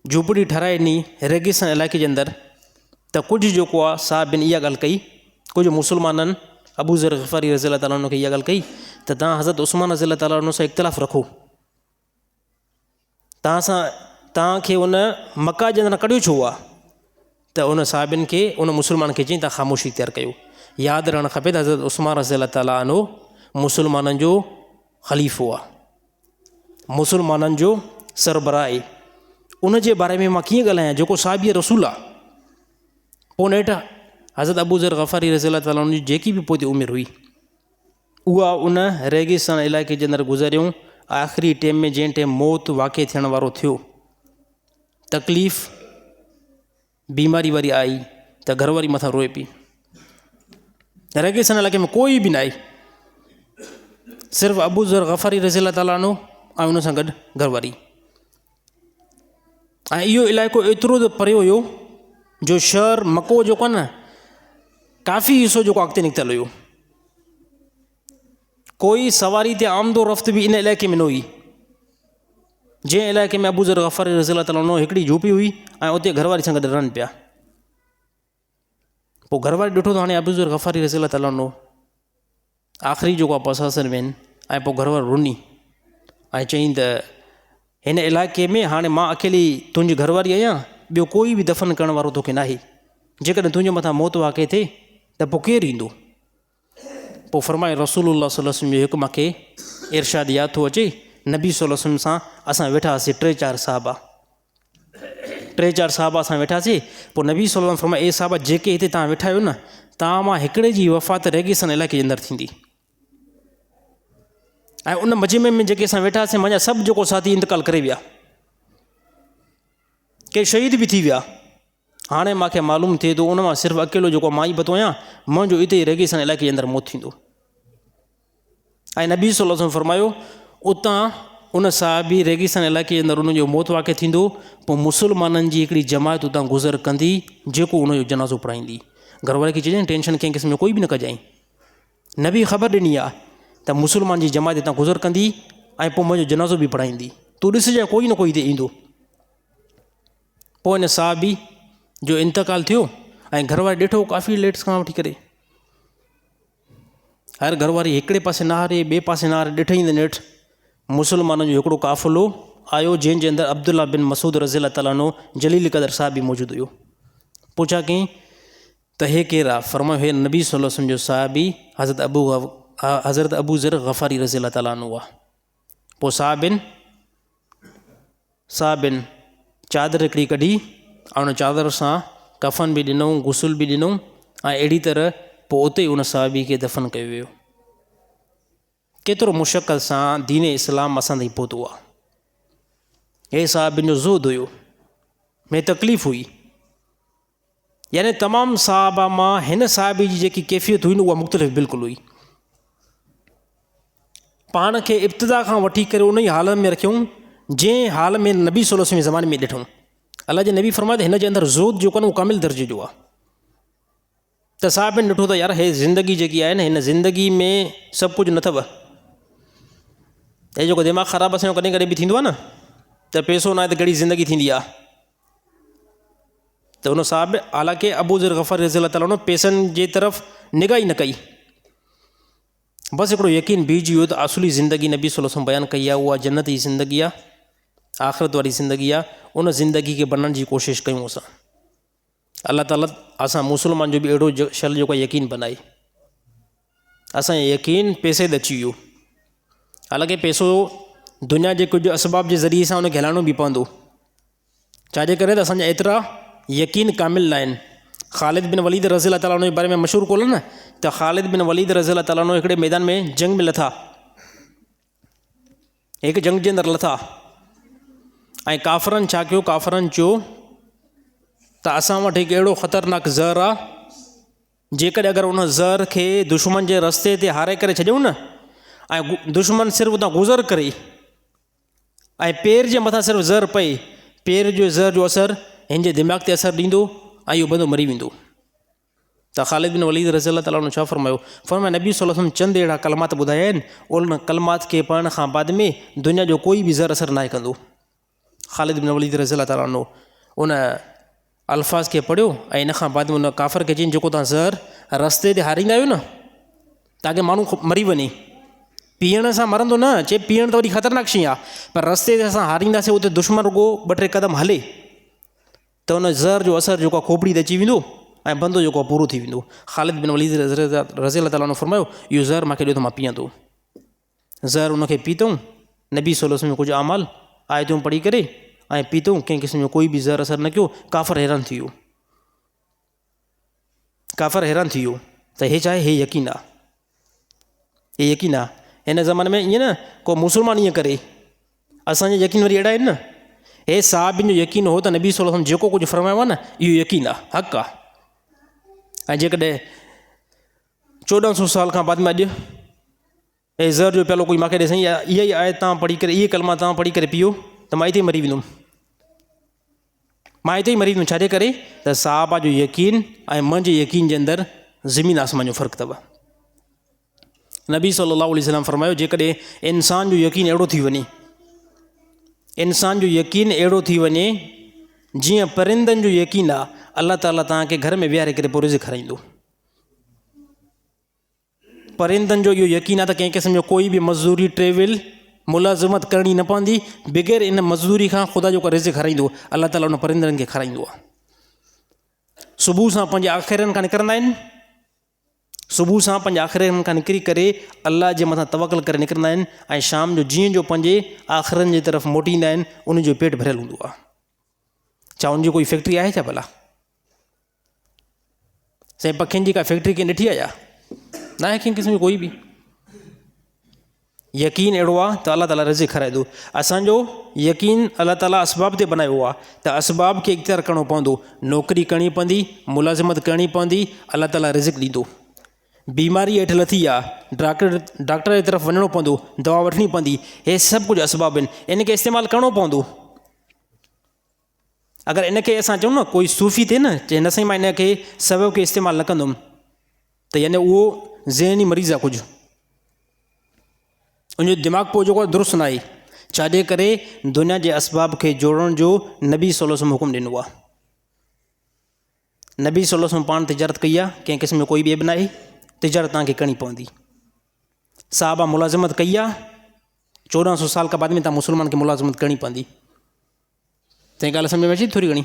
झूपड़ी ठाराए ॾिनी रेगिस्तान इलाइक़े जे अंदरि, त कुझु जेको आहे साहिबिन इहा ॻाल्हि कई, कुझु मुस्लमाननि अबू ज़र ग़फ़ारी रज़ियल्लाहु ताला अन्हु खे इहा ॻाल्हि कई त तव्हां हज़रत उस्मान रज़ियल्लाहु ताला अन्हु सां इख़्तिलाफ़ु रखो, तव्हांखे उन मक्का जे अंदरि कढियो छो आहे? त उन साहिबिन खे, उन मुस्लमान खे चई तव्हां ख़ामोशी इख़्तियार कयो। यादि रहणु खपे त हज़रत उस्मान रज़ियल्लाहु ताला अन्हु मुस्लमाननि जो ख़लीफ़ो आहे, मुस्लमाननि जो सरबराह आहे। उन जे बारे में मां कीअं ॻाल्हायां जेको साहिबी रसूल आहे। पोइ नेठि हज़रत अबू ज़र ग़फ़ारी रज़ियल्लाहु ताला अन्हु जी जेकी बि पोइ उमिरि हुई, उहा उन रेगिस्तान इलाइक़े जे अंदरि गुज़ारियूं। आख़िरी टाइम में जंहिं टाइम मौत वाक़िअ थियण वारो थियो, तकलीफ़ बीमारी वारी आई, त घरवारी मथां रोए पई। रेगिस्तान इलाइक़े में कोई बि न आहे, सिर्फ़ु अबू ज़र ग़फ़ारी रज़ियल्लाहु ताला अन्हु ऐं उन सां गॾु घरवारी। ऐं इहो इलाइक़ो एतिरो त परे हुयो जो शहर मको जेको आहे न, काफ़ी हिसो जेको अॻिते निकितल हुयो। कोई सवारी ते आमदो रफ़्त बि इन इलाइक़े में न हुई। जंहिं इलाइक़े में अबू ज़र ग़फ़ारी रज़ियल्लाहु ताला अन्हु हिकिड़ी झूपड़ी हुई ऐं उते घरवारी सां गॾु रहनि पिया। पोइ घरवारी ॾिठो त हाणे अबू ज़र ग़फ़ारी रज़ियल्लाहु ताला अन्हु आख़िरी जेको आहे पसासर में आहिनि, ऐं पोइ घरवारी रुनी ऐं चयईं त हिन इलाइक़े में हाणे मां अकेली तुंहिंजी घरवारी आहियां, ॿियो कोई बि दफ़न करण वारो तोखे न आहे। जेकॾहिं तुंहिंजे मथां मौत वाक़िअ थिए त पोइ केरु ईंदो? पोइ फरमाए रसूलुल्लाह सल्लल्लाहु अलैहि वसल्लम जो हिकु मूंखे इरशाद यादि थो अचे। नबी सल्लल्लाहु अलैहि वसल्लम सां असां वेठा हुआसीं 3-4 साहबा, 3-4 साहबा असां वेठासीं। पोइ नबी सल्लल्लाहु अलैहि वसल्लम फरमाए, ए साहबा जेके हिते तव्हां वेठा आहियो न, तव्हां मां हिकिड़े जी वफ़ात रेगिस्तान इलाइक़े जे अंदरि थींदी। ऐं उन मजमे में जेके असां वेठासीं, मुंहिंजा सभु जेको साथी इंतकाल करे विया, के शहीद बि थी विया। हाणे मूंखे मालूम थिए थो उन मां सिर्फ़ु अकेलो जेको मां ई बतो आहियां, मुंहिंजो हिते ई रेगिस्तान इलाइक़े जे अंदरि मौत थींदो। ऐं नबी सल्लल्लाहु अलैहि वसल्लम फरमायो, उतां उन साहिबी रेगिस्तान इलाइक़े जे अंदरि उनजो मौत वाक़िअ थींदो। पोइ मुस्लमाननि जी हिकिड़ी जमायत उतां गुज़र कंदी, जेको उनजो जनाज़ो पढ़ाईंदी। घरवारी खे चइजांइ टेंशन कंहिं क़िस्म जो कोई बि न कजांइ, नबी ख़बर ॾिनी आहे त मुस्लमान जी जमायत हितां गुज़र कंदी ऐं पोइ मुंहिंजो जनाज़ो बि पढ़ाईंदी। तूं ॾिसजांइ कोई न कोई हिते ईंदो। पोइ हिन साहिबी जो इंतकाल थियो ऐं घरवारी ॾिठो काफ़ी लेट्स खां वठी करे, हर घरवारी हिकिड़े पासे न हारे ॿिए पासे न हारे, ॾिठई त नेठि मुस्लमाननि जो हिकिड़ो काफ़िलो आयो जंहिंजे अंदरि अब्दुल्ला बिन मसूद रज़ी अल्लाह ताला अन्हु जलील क़दर साहब बि मौजूदु हुयो। पुछा कई त हे केरु आहे? फरमायो हे नबी सल्लल्लाहु अलैहि वसल्लम जो साहबी हज़रत अबू ज़र ग़फ़ारी रज़ी अल्लाह ताला अन्हु आहे। पोइ साहबिन चादर हिकिड़ी कढी ऐं उन चादर सां कफ़न बि ॾिनऊं, गुसुल बि ॾिनऊं ऐं अहिड़ी तरह पोइ उते उन साहबी खे दफ़न कयो वियो। केतिरो मुशक़त सां दीन इस्लाम असां ताईं पहुतो आहे। हे साहबिन जो ज़ुहद हुयो, में तकलीफ़ हुई, यानी तमामु साहबा मां हिन साहबी जी जेकी कैफ़ियत हुई न उहा मुख़्तलिफ़ बिल्कुलु हुई। पाण खे इब्तिदा खां वठी करे उन ई हाल में रखियऊं जंहिं हाल में नबी सल्लल्लाहु अलैहि वसल्लम ज़माने में ॾिठऊं। अल्लाह जे नबी फरमाए त हिन जे अंदरि ज़ुहद जो कनि उहो कामिल दर्जे जो आहे। त साहबिन ॾिठो त यार हे ज़िंदगी जेकी आहे न, हिन ज़िंदगी में सभु कुझु न अथव। हे जेको दिमाग़ु ख़राबु असांजो कॾहिं कॾहिं बि थींदो आहे न, त पैसो न आहे त कहिड़ी ज़िंदगी थींदी आहे। त हुन साहब हालांकि अबू ज़र ग़फ़ारी रज़ी अल्लाह ताला अन्हु पैसनि जे तरफ़ निगाह ई न कई, बसि हिकिड़ो यकीन बीजी वियो त असुली ज़िंदगी नबी सल्लल्लाहु अलैहि वसल्लम बयानु कई आहे उहा जन्नत जी ज़िंदगी आहे, आख़िरत वारी ज़िंदगी आहे। उन ज़िंदगी खे बनण जी कोशिशि कयूं असां। अल्लाह ताला असां मुस्लमान जो बि अहिड़ो शल जेको यकीन बनाए। असांजो यकीन पैसे ते अची वियो। हालांकि पैसो दुनिया जे कुझु असबाब जे ज़रिए सां उनखे हलाइणो बि पवंदो, छाजे करे त असांजा एतिरा यकीन कामिल न आहिनि। ख़ालिद बिन वलीद रज़ी अल्लाह ताला जे बारे में मशहूरु कोन्हे न, त ख़ालिद बिन वलीद रज़ी अल्लाह ताला हिकिड़े मैदान में जंग में लथा, हिकु जंग जे अंदरि लथा ऐं काफ़रनि छा कयो, काफ़रनि चयो त असां वटि हिकु अहिड़ो ख़तरनाक ज़हर आहे, जेकॾहिं अगरि उन ज़हर खे दुश्मन जे रस्ते ते हारे करे छॾियूं न ऐं दुश्मन सिर्फ़ु उतां गुज़र करे ऐं पेर जे मथां सिर्फ़ु ज़हर पए, पेर जो ज़हर जो असरु हिन जे दिमाग़ ते असरु ॾींदो ऐं इहो बंदो मरी वेंदो। त ख़ालिद बिन वलीद रज़ी अल्लाह ताला छा फरमायो? फरमायो नबी सल्लल्लाहु अलैहि वसल्लम चंद अहिड़ा कलमात ॿुधाया आहिनि, उन कलमात खे पढ़ण खां बाद में दुनिया जो कोई बि ज़हर असरु न कंदो। ख़ालिद बिन वलीद रज़ी अल्लाह ताला उन अल्फाज़ खे पढ़ियो ऐं इन खां बाद में उन काफ़र खे चयईं जेको तव्हां ज़हर रस्ते ते हारींदा आहियो न ताकी माण्हू मरी वञे, पीअण सां मरंदो न, चए पीअण त वरी ख़तरनाक शइ आहे, पर रस्ते ते असां हारींदासीं उते दुश्मन रुॻो ॿ टे क़दम हले त उन ज़हर जो असरु जेको आहे खोपड़ी ते अची वेंदो ऐं बंदो जेको आहे पूरो थी वेंदो। ख़ालिद बिन वलीद रज़ी अल्लाह ताला फरमायो इहो ज़हर मूंखे ॾियो त मां पीअंदो। ज़हर उनखे पीतऊं, नबी सल्लल्लाहु अलैहि वसल्लम कुझु अमाल आयतूं पढ़ी करे ऐं पीतऊं, कंहिं क़िस्म जो कोई बि ज़हर असरु न कयो। काफ़र हैरान थी वियो, काफ़र हैरान थी वियो त हे छा आहे? हे यकीन आहे, हे यकीन आहे। हिन ज़माने में ईअं न को मुस्लमान ईअं करे, असांजा यकीन वरी अहिड़ा आहिनि न। हे साहबिन जो यकीन हो त नबी सल्लल्लाहु अलैहि वसल्लम जेको कुझु फरमायो आहे न इहो यकीन आहे, हक़ आहे। ऐं जेकॾहिं 1400 साल खां बाद में अॼु हे ज़हर जो प्यालो कोई मूंखे ॾे साईं, इहा ई आयत तव्हां पढ़ी करे, इहे कलमा तव्हां पढ़ी करे पीओ त मां हिते ई मरी वेंदुमि, मां हिते ई मरी वेंदुमि। छाजे करे त साहबा जो यकीन ऐं मुंहिंजे यकीन जे अंदरि ज़मीन आसमान जो फ़र्क़ु अथव। नबी सल्लल्लाहु अलैहि वसल्लम फरमायो जेकॾहिं इंसान जो यकीन अहिड़ो थी वञे, इंसान जो यकीन अहिड़ो थी वञे जीअं परिंदनि जो यकीन आहे, अल्लाह ताला तव्हांखे घर में विहारे करे पोइ रिज़्क़ खाराईंदो। परिंदनि जो इहो यकीन आहे त कंहिं क़िस्म जो कोई बि मज़दूरी ट्रेवल मुलाज़मत करणी न पवंदी, बग़ैर इन मज़दूरी खां ख़ुदा जो रिज़्क़ खाराईंदो, अल्लाह ताला उन परिंदनि खे खाराईंदो आहे। सुबुह सां पंहिंजे आख़िरनि खां निकिरंदा आहिनि, सुबुह सां पंहिंजे आख़िरनि खां निकिरी करे अल्लाह जे मथां तवकल करे निकिरंदा आहिनि ऐं शाम जो जीअं जो पंहिंजे आख़िरनि जे तरफ़ मोटींदा आहिनि उनजो पेट भरियलु हूंदो आहे। छा उनजी कोई फैक्ट्री आहे छा भला? साईं पखियुनि जी का फैक्ट्री कंहिं ॾिठी आहे छा? न आहे कंहिं क़िस्म जो कोई बि। यकीन अहिड़ो आहे त अल्लाह ताला रिज़्क़ खाराईंदो। असांजो यकीन अल्लाह ताला असबाब ते बनायो आहे त असबाब खे इख़्तियार करिणो पवंदो, नौकिरी करणी पवंदी, मुलाज़मत करणी पवंदी, अल्लाह ताला रिज़्क़ ॾींदो। बीमारी हेठि लथी आहे, डॉक्टर जी तरफ़ वञिणो पवंदो, दवा वठणी पवंदी, हे सभु कुझु असबाब आहिनि, इनखे इस्तेमालु करिणो पवंदो। अगरि इनखे असां चऊं न कोई सूफ़ी थिए न चए न साईं मां इनखे सबब खे इस्तेमालु न कंदुमि, त यानी उहो ज़हनी मरीज़ आहे, कुझु उनजो दिमाग़ पोइ जेको आहे दुरुस्त न आहे। छाजे करे दुनिया जे असबाब खे जोड़ण जो नबी सल्लल्लाहु अलैहि वसल्लम हुकुम ॾिनो आहे। नबी सल्लल्लाहु अलैहि वसल्लम पाण तिजारत कई आहे, कंहिं क़िस्म जो कोई बि ऐब न आहे, तिजारत तव्हांखे करणी पवंदी। साहबा मुलाज़मत कई आहे, 1400 साल खां बाद में तव्हां मुस्लमान खे मुलाज़मत करणी पवंदी। तंहिं ॻाल्हि सम्झ में अची थोरी घणी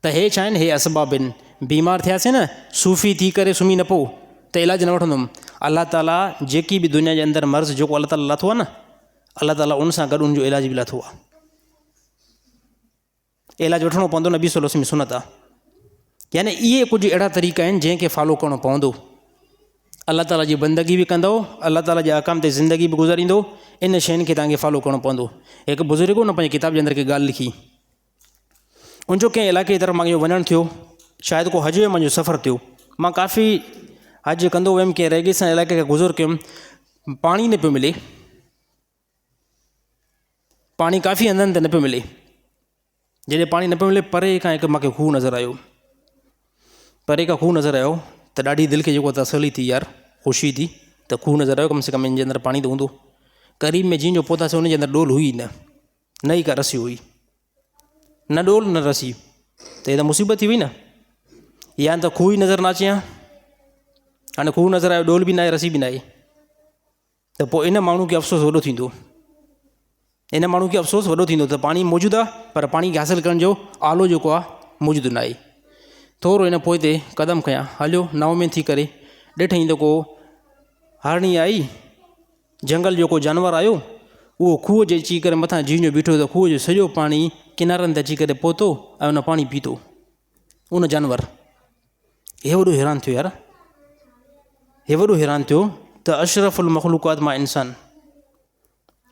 त हे छा आहिनि, हे असबाब आहिनि। बीमार थियासीं न, सूफ़ी थी करे सुम्ही न पोइ त इलाजु न वठंदुमि। अलाह ताला जेकी बि दुनिया जे अंदरि मर्ज़ जेको अलाह ताला लाथो आहे न, अलाह ताला उन सां गॾु उनजो इलाज बि लाथो आहे। इलाजु वठिणो पवंदो, नबी सल्लल्लाहु अलैहि वसल्लम जी सुन्नत आहे। यानी इहे कुझु अहिड़ा तरीक़ा आहिनि जंहिंखे फॉलो करिणो पवंदो। अलाह ताला जी बंदगी बि कंदो, अलाह ताला जे अहकाम ते ज़िंदगी बि गुज़ारींदो। इन शयुनि खे तव्हांखे फॉलो करिणो पवंदो। हिकु बुज़ुर्ग हो न पंहिंजे किताब जे अंदरि की ॻाल्हि लिखी, उनजो कंहिं इलाइक़े जी तरफ़ मूंखे वञणु थियो, शायदि को हज जो मुंहिंजो सफ़र थियो। मां काफ़ी हज कंदो वियुमि, कंहिं रेगिस्तान इलाइक़े खे गुज़र कयुमि, पाणी न पियो मिले, पाणी काफ़ी हंधनि ते न पियो मिले। जॾहिं पाणी न पियो मिले, परे खां हिकु मूंखे खूह नज़र आयो। परे खां खूह नज़र आयो त ॾाढी दिलि खे जेको तसली थी, यार ख़ुशी थी त खूह नज़र आयो, कम से कम इन जे अंदरि पाणी त हूंदो। क़रीब में जीअं जो पहुतासीं उनजे अंदरि डोल हुई न ई का रसी हुई, न डोल न रसी, त हे त मुसीबत थी वई न। या त खूह ई नज़र न अचे हा, हाणे खूह नज़र आयो, डोल बि न आहे, रसी बि न आहे, त पोइ इन माण्हू खे अफ़सोस वॾो थींदो। इन माण्हू खे अफ़सोस वॾो थींदो त पाणी मौजूदु आहे, पर पाणी खे हासिलु करण जो आलो जेको आहे मौजूदु न आहे। थोरो हिन पोइ ते क़दम खयां, हलियो नाव में थी करे, ॾिठईं त को हरणी आई, जंगल जो को जानवर आयो, उहो खूह जे अची करे मथां जीअं जो बीठो त खूह जो सॼो पाणी किनारनि ते अची करे पहुतो ऐं उन पाणी पीतो। उन जानवर हे वॾो हैरान थियो, यार हे वॾो हैरान थियो त अशरफुल मख़लूक़ात मां इंसान,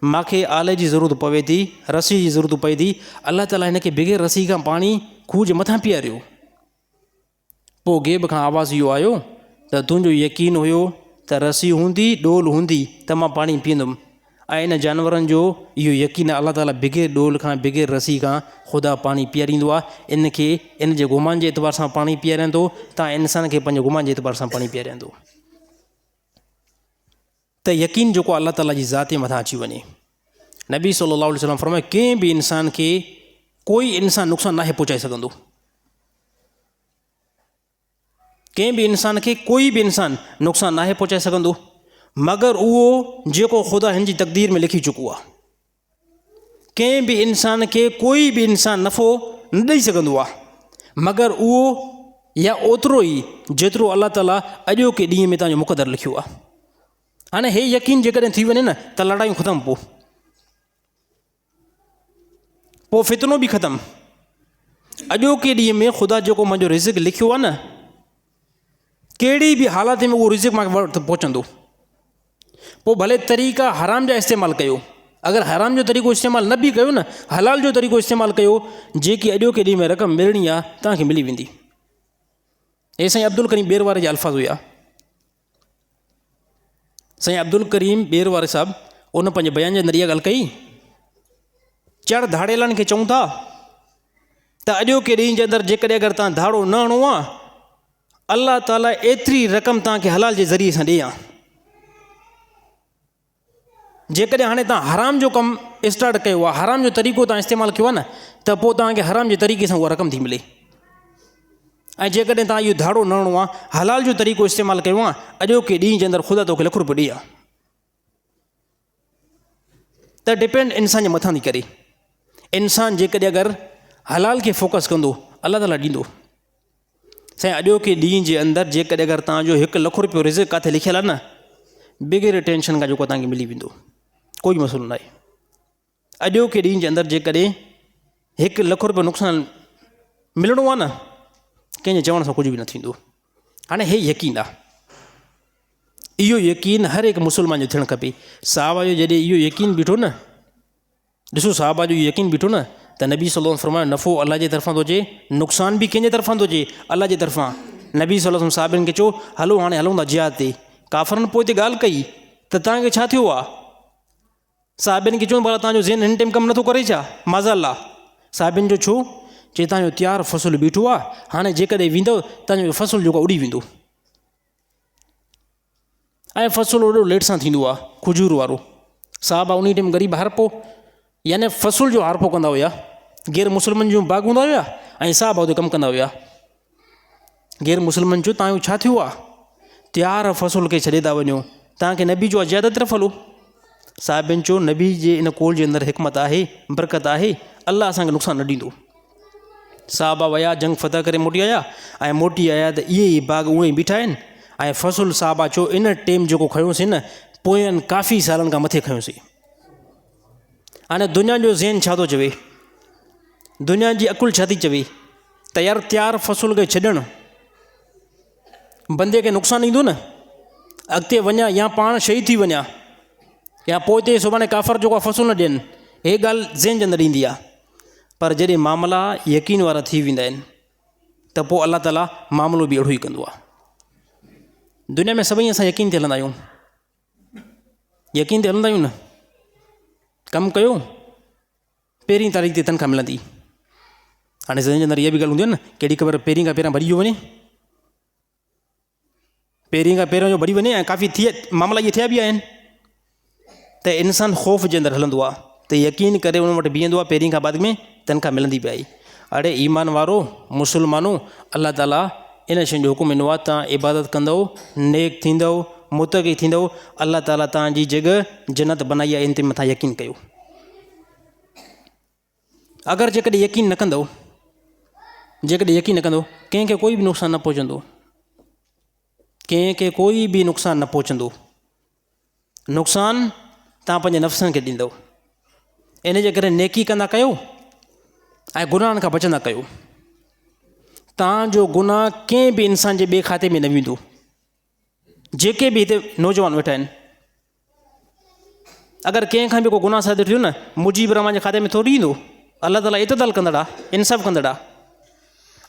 मूंखे आले जी ज़रूरत पवे थी, रसी जी ज़रूरत पए थी, अलाह ताला हिन खे बग़ैर रसी खां पाणी खूह जे मथां पीआरियो। पोइ गेब खां आवाज़ु इहो आयो त तुंहिंजो यकीन हुयो त रसी हूंदी, डोल हूंदी त मां पाणी पीअंदुमि। ऐं इन जानवरनि जो इहो यकीन आहे, अलाह ताला बग़ैर डोल खां बग़ैर रसी खां ख़ुदा पाणी पीआरींदो आहे। इन खे इन जे गुमान जे एतबार सां पाणी पीआरींदो, तव्हां इंसान खे पंहिंजे गुमान जे एतबार सां पाणी पीआरींदो। त यकीन जेको अलाह ताला जी ज़ात जे मथां अची वञे। नबी सल्लल्लाहु अलैहि वसल्लम फरमायो, कंहिं बि इंसान खे कोई इंसान नुक़सानु नाहे पहुचाए सघंदो। कंहिं बि इंसान खे कोई बि इंसान नुक़सानु नाहे पहुचाए सघंदो, मगर उहो जेको ख़ुदा हिन जी तक़दीर में लिखी चुको आहे। कंहिं बि इंसान खे कोई बि इंसान नफ़ो न ॾेई सघंदो आहे, मगर उहो या ओतिरो ई जेतिरो अलाह ताला अॼोके ॾींहं में तव्हांजो मुक़दर लिखियो आहे। हाणे हे यकीन जेकॾहिं थी वञे न त लड़ायूं ख़तमु, पोइ फितनो बि ख़तमु। अॼोके ॾींहं में ख़ुदा जेको मुंहिंजो रिज़्क़ लिखियो आहे न, कहिड़ी बि हालत में उहो रिज़्क़ मूंखे पहुचंदो। पोइ भले तरीक़ा हराम जा इस्तेमालु कयो, अगरि हराम जो तरीक़ो इस्तेमालु न बि कयो न, हलाल जो तरीक़ो इस्तेमालु कयो, जेकी अॼोके ॾींहं में रक़म मिलणी आहे तव्हांखे मिली वेंदी। हे साईं अब्दुल करीम ॿेर वारे जा अल्फाज़ हुया। साईं अब्दुल करीम ॿेर वारे साहिबु उन पंहिंजे बयान जे अंदरि इहा ॻाल्हि कई, चढ़ धाड़ेलनि खे चऊं था त अॼोके ॾींहं जे अंदरि जेकॾहिं अगरि तव्हां धाड़ो न हणो आहे, अलाह ताला एतिरी रक़म तव्हांखे हलाल जे ज़रिए सां ॾे हा। जेकॾहिं हाणे तव्हां हराम जो कमु स्टार्ट कयो आहे, हराम जो तरीक़ो तव्हां इस्तेमालु कयो आहे न, त पोइ तव्हांखे हराम जे तरीक़े सां उहा रक़म थी मिले। ऐं जेकॾहिं तव्हां इहो धाड़ो न हणो आहे, हलाल जो तरीक़ो इस्तेमालु कयो आहे, अॼोके ॾींहं जे अंदरि ख़ुदा तोखे ₹1 ॾे हा। त डिपेंड इंसान जे मथां थी करे। इंसान जेकॾहिं अगरि हलाल खे फोकस कंदो, अलाह ताला ॾींदो। साईं अॼोके ॾींहं जे अंदरि जेकॾहिं अगरि तव्हांजो ₹1,00,000 रिज़्क़ किथे लिखियलु आहे न, बग़ैर टेंशन खां जेको तव्हांखे मिली वेंदो, कोई मसइलो न आहे। अॼोके ॾींहं जे अंदरि जेकॾहिं ₹1,00,000 नुक़सानु मिलणो आहे न, कंहिंजे चवण सां कुझु बि न थींदो। हाणे हे यकीन आहे, इहो यकीन हर हिकु मुस्लमान जो थियणु खपे। साहबा जो जॾहिं इहो यकीन बीठो न, ॾिसो साहबा जो यकीन बीठो न, त नबी सल्लल्लाहु अलैहि वसल्लम फरमायो नफ़ो अलाह जे तरफ़ां थो अचे, नुक़सान बि कंहिंजे तरफ़ां थो अचे, अलाह जे तरफ़ां। नबी सल्लल्लाहु अलैहि वसल्लम साहिबनि खे चयो हलो हाणे हलूं था जिहाद ते। काफ़रनि पोइ हिते ॻाल्हि कई त तव्हांखे छा थियो आहे? साहिबनि खे चयूं भला तव्हांजो ज़हन हिन टाइम कमु नथो करे छा? माज़अल्लाह। साहिबनि जो छो? चए तव्हांजो तयारु फ़सुलु बीठो आहे, हाणे जेकॾहिं वेंदव तव्हांजो फ़सुलु जेको उॾी वेंदो। ऐं फ़सुलु ओॾो लेट सां थींदो आहे, खजूर वारो। साहिबा उन टाइम ग़रीब हारपो, यानी फ़सुल जो हारपो कंदा हुया। गैर मुस्लमान जूं बाग हूंदा हुया ऐं साहिबा उते कमु कंदा हुया। गैर मुस्लमान जो तव्हांजो छा थियो आहे? तयारु फ़सुल खे छॾे था वञो, तव्हांखे नबी जो आहे जिहाद तरफ़ हलो। साहिबनि चयो नबी जे इन कौल जे अंदरि हिकमत आहे, बरकत आहे, अल्लाह असांखे नुक़सानु न ॾींदो। साहबा विया, जंग फतह करे मोटी आया, ऐं मोटी आया त इहे ई बाग़ उहे ई बीठा आहिनि। ऐं फ़सुलु साहबा चयो इन टेम जेको खयोंसीं न, पोयनि काफ़ी सालनि खां मथे खयोंसीं। हाणे दुनिया जो ज़हन छा थो चवे, दुनिया जी अकुल छा थी चवे, तयारु फ़सुल खे छॾणु बंदे खे नुक़सानु ईंदो न, अॻिते वञा या पाण शहीद थी वञा, या पोइ ते सुभाणे काफ़र जेको आहे फ़सुल न ॾियनि, हे ॻाल्हि ज़हन जे अंदरि ईंदी आहे। पर जॾहिं मामला यकीन वारा थी वेंदा आहिनि त पोइ अलाह ताला मामिलो बि अहिड़ो ई कंदो आहे। दुनिया में सभई असां यकीन ते हलंदा आहियूं, यकीन ते हलंदा आहियूं न, कमु कयो पहिरीं तारीख़ ते तनख़्वाह मिलंदी। हाणे ज़हन जे अंदरि इहा बि ॻाल्हि हूंदी आहे न, कहिड़ी ख़बर पहिरीं खां पहिरियां भरी जो वञे, पहिरीं खां पहिरियों जो भरी वञे, ऐं काफ़ी मामला इहे थिया बि आहिनि त इंसानु ख़ौफ़ जे अंदरि हलंदो आहे, त यकीन करे उन वटि बीहंदो आहे, पहिरीं खां बाद में तनख़्वाह मिलंदी पई आई। अड़े ईमान वारो मुस्लमानो, अलाह ताला इन शइ जो हुकुम ॾिनो आहे, तव्हां इबादत कंदव, नेक थींदव, मुतक़ी थींदव, अलाह ताला तव्हांजी जॻह जन्नत बनाई आहे, इन ते मथां यकीन कयो। अगरि जेकॾहिं यकीन न कंदव, जेकॾहिं यकीन न कंदो, कंहिंखे कोई बि नुक़सानु न पहुचंदो, कंहिंखे कोई बि नुक़सानु न पहुचंदो। नुक़सानु तव्हां पंहिंजे नफ़्सनि खे ॾींदव। इन जे करे नेकी कंदा कयो ऐं गुनाहनि खां बचंदा कयो। तव्हांजो गुनाह कंहिं बि इंसान जे ॿिए खाते में न वेंदो। जेके बि हिते नौजवान वेठा आहिनि, अगरि कंहिंखां बि को गुनाह सादिर थियो न, मुजीब रहमान जे खाते में थोरी ईंदो। अलाह ताला इतदाल कंदड़ आहे, इंसाफ़ कंदड़ आहे,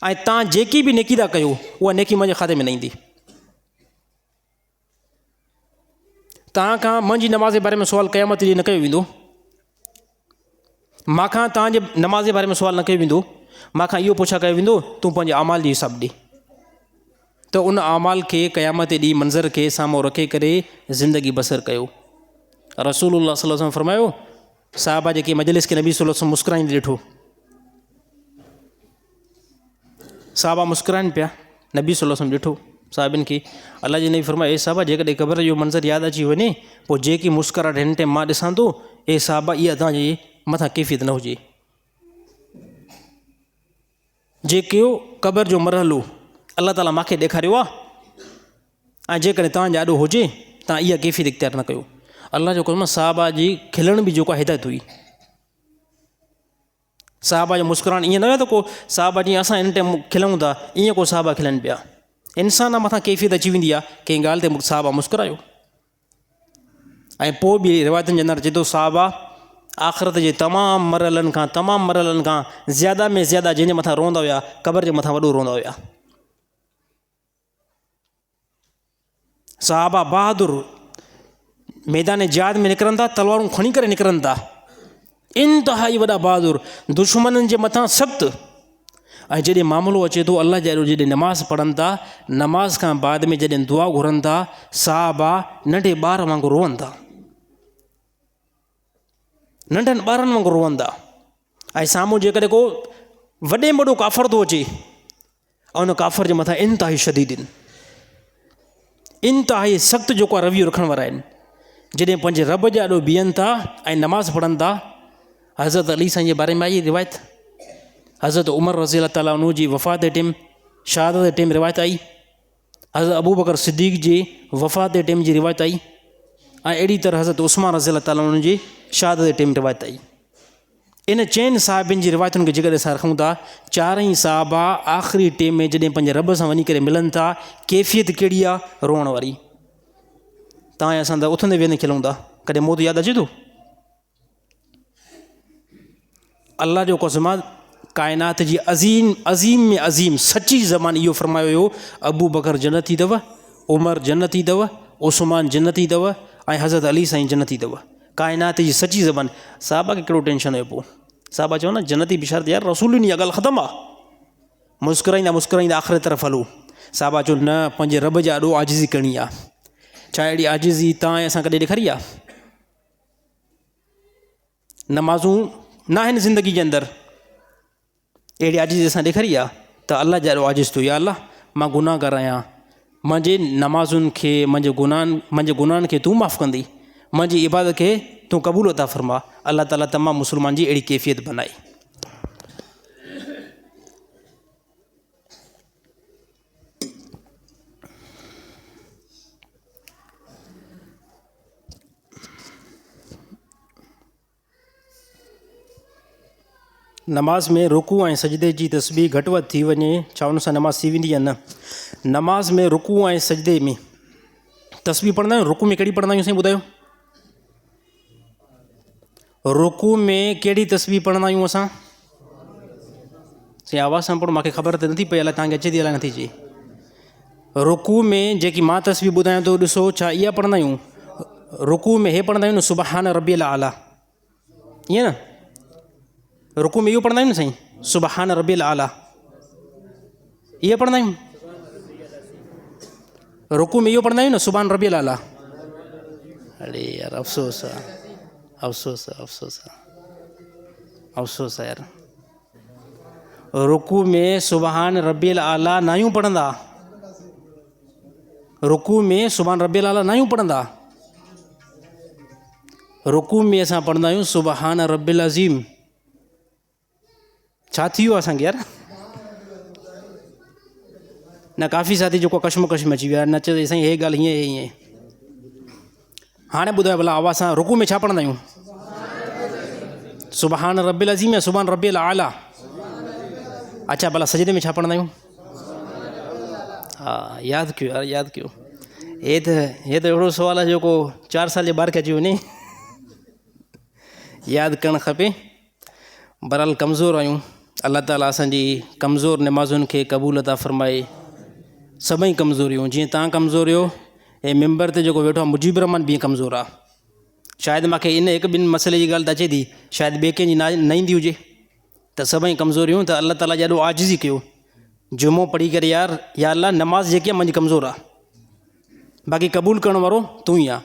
ऐं तव्हां जेकी बि नेकी था कयो उहा नेकी मुंहिंजे खाते में न ईंदी। तव्हां खां मुंहिंजी नमाज़ जे बारे में सुवालु क़यामत ॾींहुं न कयो वेंदो, मूंखां तव्हांजे नमाज़ जे बारे में सुवालु न कयो वेंदो, मूंखां इहो पुछा कयो वेंदो तूं पंहिंजे अमाल जी हिसाबु ॾे। त उन अमाल खे क़यामत ॾींहुं मंज़र खे साम्हूं रखे करे ज़िंदगी बसर कयो। रसूलुल्लाह सल्लल्लाहु अलैहि वसल्लम फरमायो, साहबा जेके मजलिस खे नबी सल्लल्लाहु अलैहि वसल्लम मुस्कुराईंदे ॾिठो, साहबा मुस्कुराइनि पिया, नबी सल्लल्लाहु अलैहि वसल्लम ॾिठो साहिबनि खे। अलाह जे नबी फरमायो, ए साहबा जेकॾहिं क़बर जो मंज़र यादि अची वञे, पोइ जेकी मुस्कुराहट हिन टाइम मां ॾिसां थो, ए साहबा इहा तव्हांजे मथां कैफ़ियत न हुजे। जेको क़बर जो मरहलो अलाह ताला मूंखे ॾेखारियो आहे, ऐं जेकॾहिं तव्हांजे आॾो हुजे, तव्हां इहा कैफ़ियत इख़्तियार न कयो। अलाह जो कसम, साहबा जी खिलण बि जेको आहे हिदायत हुई। साहबा जो मुस्कुराइण ईअं न हुयो त को साहबा जीअं असां हिन टाइम खिलूं था, ईअं को साहबा खिलनि पिया। इंसान मथां कैफ़ियत अची वेंदी आहे, कंहिं ॻाल्हि ते साहबा मुस्कुरायो। ऐं पोइ बि रिवायतुनि जे अंदरि चए थो, साहबा आख़िरत जे तमामु मरहलनि खां ज़्यादा में ज़्यादा जंहिंजे मथां रोअंदा हुया, क़बर जे मथां वॾो रोअंदा हुया। साहबा बहादुर मैदान जिहाद में निकिरनि था, तलवारूं खणी करे निकिरनि था, इंतिहाई वॾा बहादुर, दुश्मननि जे मथां सख़्तु। ऐं जॾहिं मामिलो अचे थो अलाह जहिड़ो, जॾहिं नमाज़ पढ़नि था, नमाज़ खां बाद में जॾहिं दुआ घुरनि था, साहबा नंढे ॿार वांगुरु रोअनि था, नंढनि ॿारनि वांगुरु रोअनि था। ऐं साम्हूं जेकॾहिं को वॾे में वॾो काफ़र थो अचे, ऐं उन काफ़र जे मथां इंतिहाई शदीद, इंतिहाई सख़्तु जेको आहे रवैयो रखण वारा आहिनि, जॾहिं पंहिंजे रब जे आॾो बीहनि था ऐं नमाज़ पढ़नि था। हज़रत अली साईं जे बारे में आई रिवायत, हज़रत उमर रज़ी अल्लाह ताला अन्हु जी वफ़ात जे टाइम, शहादत जे टाइम रिवायत आई। हज़रत अबू बकर सिद्दीक़ जे वफ़ात जे टाइम जी रिवायत आई, ऐं अहिड़ी तरह हज़रत उस्मान रज़ी अल्लाह ताला अन्हु जी शहादत जे टाइम रिवायत आई। इन चइनि साहिबनि जी रिवायतुनि खे जेकॾहिं असां रखूं था, चारई साहबा आख़िरी टाइम में जॾहिं पंहिंजे रब सां वञी करे मिलनि था, कैफ़ियत कहिड़ी आहे, रोअण वारी। तव्हां असां त उथंदे वेंदे खिलूं था, कॾहिं मौत यादि अचे थो? अल्लाह जो कसम, काइनात जी अज़ीम में अज़ीम सची ज़बान इहो फरमायो हुयो, अबू बकर जन्नती अथव, उमर जन्नती अथव, उस्मान जन्नती अथव, ऐं हज़रत अली साईं जन्नती अथव। काइनात जी सची ज़बान। साहबा खे कहिड़ो टेंशन हुयो? पोइ साहबा चयो न, जन्नती बिशारत, यार रसूल ॾिनी, ॻाल्हि ख़तमु आहे। मुस्कुराईंदा मुस्कुराईंदा आख़िर तरफ़ हलो। साहबा चयो न, पंहिंजे रब जे आॾो आजिज़ी करणी आहे। छा अहिड़ी आजिज़ी तव्हां असां कॾहिं ॾेखारी आहे? नमाज़ूं न आहिनि ज़िंदगी जे अंदरि, अहिड़ी आजिज़ी असां ॾेखारी आहे त अलाह जे आॾो आजिज़ थियो, या अलाह मां गुनाहगार आहियां, मुंहिंजे नमाज़ुनि खे, मुंहिंजे गुनाहनि खे तूं माफ़ु कंदी, मुंहिंजी इबादत खे تو قبول عطا فرما. اللہ تعالیٰ تمام مسلمان جی اڑی کیفیت بنائے. نماز میں رکوع ऐं सजदे जी तस्बीह घटि वधि थी वञे छा उन सां नमाज़ थी वेंदी या न? नमाज़ में रुकू ऐं सजदे में तस्बीह पढ़ंदा आहियूं. रुकू में कहिड़ी पढ़ंदा आहियूं साईं ॿुधायो? रुकू में कहिड़ी तस्बीह पढ़ंदा आहियूं असां? साईं आवाज़ सां पढ़ो, मूंखे ख़बर त नथी पई, अलाए तव्हांखे अचे थी अलाए नथी अचे. रुकू में जेकी मां तस्बीह ॿुधायां थो ॾिसो, छा इहा पढ़ंदा आहियूं? रुकू में हे पढ़ंदा आहियूं न सुबहान रब्बियल आला, ईअं न? रुकू में इहो पढ़ंदा आहियूं न साईं, सुबहान रब्बियल आला, इहा पढ़ंदा आहियूं. रुकू में इहो पढ़ंदा आहियूं न सुबहान रब्बियल आला. अरे यार अफ़सोस आहे, अफ़सोस आहे, अफ़सोस आहे, अफ़सोस आहे यार. रुकू में सुबहान रब्बियल आला न आहियूं पढ़ंदा. रुकू में सुबहान रब्बियल आला न आहियूं पढ़ंदा. रुकू में असां पढ़ंदा आहियूं सुबहान रब्बिल अज़ीम. छा थी वियो असांखे यार? न काफ़ी साथी जेको कशमकश में अची विया, न चए साईं हे ॻाल्हि हीअं हीअं. हाणे ॿुधायो भला आवाज़ सां, रुकू में छा पढ़ंदा आहियूं? सुबहान रब्बिल अज़ीम या सुबहान रब्बिल आला? अच्छा भला सजदे में छा पढ़ंदा आहियूं? हा यादि कयो यार, यादि कयो. हे त अहिड़ो सुवालु आहे जेको 4 साल जे ॿार खे अची वञे. यादि करणु खपे. बहरहाल कमज़ोर आहियूं. अलाह ताला असांजी कमज़ोर नमाज़ुनि खे क़बूल अता फ़रमाए. सभई कमज़ोरियूं, जीअं तव्हां कमज़ोर आहियो, ऐं मेंबर ते जेको वेठो आहे मुजीब रहमान बि कमज़ोर आहे. शायदि मूंखे इन 1-2 मसइले जी ॻाल्हि त अचे थी, शायदि ॿिए कंहिंजी न ईंदी हुजे. त सभई कमज़ोरियूं, त अलाह ताला ॾाढो आजिज़ी कयो. जुमो पढ़ी करे यार, या अल्लाह नमाज़ जेकी आहे मुंहिंजी कमज़ोर आहे, बाक़ी क़बूल करण वारो तूं ई आहे.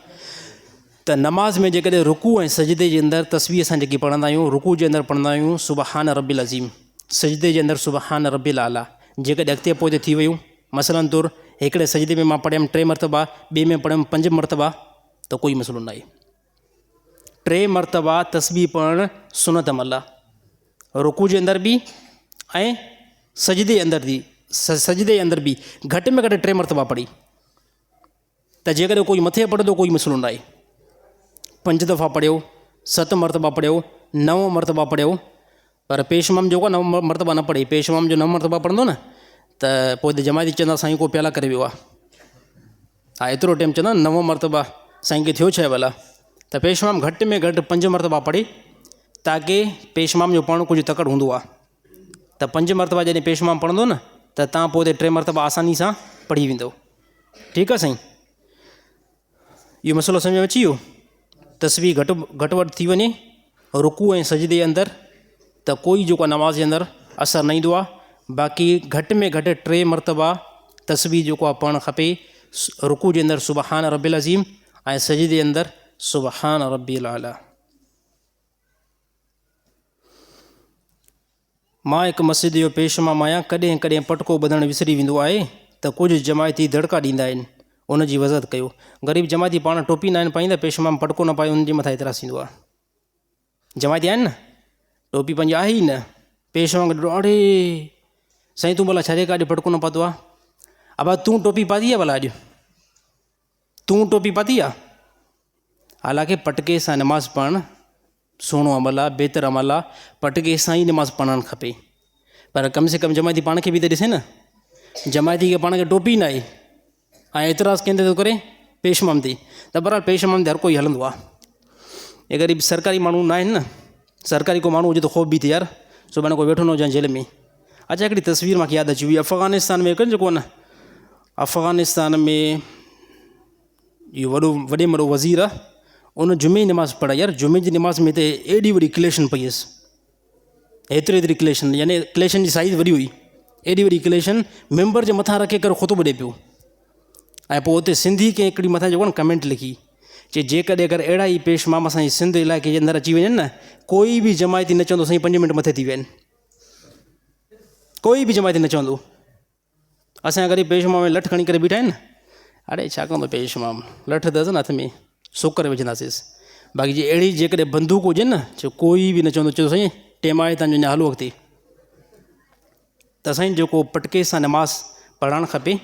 त नमाज़ में जेकॾहिं रुकू ऐं सजदे जे अंदरि तस्बीह असां जेकी पढ़ंदा आहियूं, रुकू जे अंदरि पढ़ंदा आहियूं सुबहान रब्बिल अज़ीम, सजदे जे अंदरि सुबहान रब्बिल आला. जेकॾहिं अॻिते पोइ थी वियूं, मसलन तौरु हिकिड़े सजदे में मां पढ़ियमि 3 मरतबा, ॿिए में पढ़ियमि 5 मरतबा, त कोई मसइलो न आहे. 3 मरतबा तस्बीह पढ़णु सुनत अमल आहे. रुकू जे अंदरि बि ऐं सजदे जे अंदरि बि घटि में घटि 3 मरतबा पढ़ी. त जेकॾहिं कोई मथे पढ़ंदो कोई मसइलो न आहे. 5 दफ़ा पढ़ियो, 7 मरतबा पढ़ियो, 9 मरतबा पढ़ियो, पर पेशमम जेको आहे 9 मरतबा न पढ़े. पेशमम जो 9 मरतबा पढ़ंदो न, त पोइ त जमायती चवंदा साईं को प्याला करे वियो आहे. हा एतिरो टाइम चवंदा 9 मरतबा साईं खे थियो छा भला. त पेशमाम घटि में घटि 5 मरतबा पढ़े, ताकी पेशमाम जो पढ़णु कुझु तकड़ि हूंदो आहे. त 5 मरतबा जॾहिं पेशमाम पढ़ंदो न, त तव्हां पोइ 3 मरतबा आसानी सां पढ़ी वेंदो. ठीकु आहे साईं, इहो मसइलो सम्झ में अची वियो. तस्बीह घटि वधि थी वञे रुकू ऐं सजदे जे अंदरि, त कोई जेको आहे नमाज़ जे अंदरि असरु न ईंदो आहे. बाक़ी घटि में घटि 3 मरतबा तस्बीह जेको आहे पढ़णु खपे. रुकू जे अंदरि सुबहान रब्बिल अज़ीम ऐं सजदे जे अंदरि सुबहान रब्बिल आला. मां हिकु मस्जिद जो पेशमाम आहियां. कॾहिं कॾहिं पटको ॿधणु विसरी वेंदो आहे, त कुझु जमायती दड़का ॾींदा आहिनि. उनजी वज़त कयो. ग़रीब जमायती पाण टोपी न आहिनि पाईंदा, पेशमाम पटको न पाए, उनजे मथां एतिराज़ थींदो आहे. जमायती आहिनि न, टोपी पंहिंजी आहे ई न. पेशमाम अड़े साईं तूं भला छॾे काॾे पटको न पातो आहे? अब तूं टोपी पाती आहे भला? अॼु तूं टोपी पाती आहे? हालांकि पटके सां नमाज़ पढ़णु सुहिणो अमल आहे, बहितर अमल आहे. पटके सां ई नमाज़ पढ़णु खपे. पर कम से कम जमायती पाण खे बि त ॾिसे न. जमायती खे पाण खे टोपी न आहे ऐं एतिराज़ कंदे थो करे पेशमाम ते. त बहरहाल पेशमाम ते हर कोई हलंदो आहे. हे ग़रीब सरकारी माण्हू न आहिनि न. सरकारी को माण्हू हुजे त ख़ौफ़ बि थिए यार, सुभाणे कोई वेठो न हुजे जेल में. अच्छा हिकिड़ी तस्वीर मूंखे यादि अची हुई. अफ़गानिस्तान में जेको न, अफ़गानिस्तान में इहो वॾे में वॾो वज़ीर आहे, उन जुमे जी नमाज़ पढ़ाई. यार जुमे जी नमाज़ में त एॾी वॾी क्लेशन पई हुयसि, एतिरी क्लेशन, यानी क्लेशन जी साइज़ वॾी हुई. एॾी वॾी क्लेशन मेंबर जे मथां रखे करे ख़ुतबो ॾिए पियो. ऐं पोइ उते सिंधी कंहिं हिकिड़ी मथां जेको न कमेंट लिखी, चए जेकॾहिं अगरि अहिड़ा ई पेशमाम असांजे सिंध इलाइक़े जे अंदरि अची वञनि न, कोई बि जमायती न चवंदो साईं 5 मिंट मथे थी विया आहिनि. कोई बि जमायती न चवंदो. असांजा ग़रीब पेशमाम में लठ खणी करे बीठा आहिनि. अड़े छा कंदो पेशमाम, लठ अथसि न हथ में, सोक करे विझंदासीं. बाक़ी जे अहिड़ी जेकॾहिं बंदूक हुजे न, जो कोई बि न चवंदो, चयो साईं टेम आहे तव्हांजो अञा हलो अॻिते, त साईं जेको पटके सां नमाज़ पढ़णु खपे,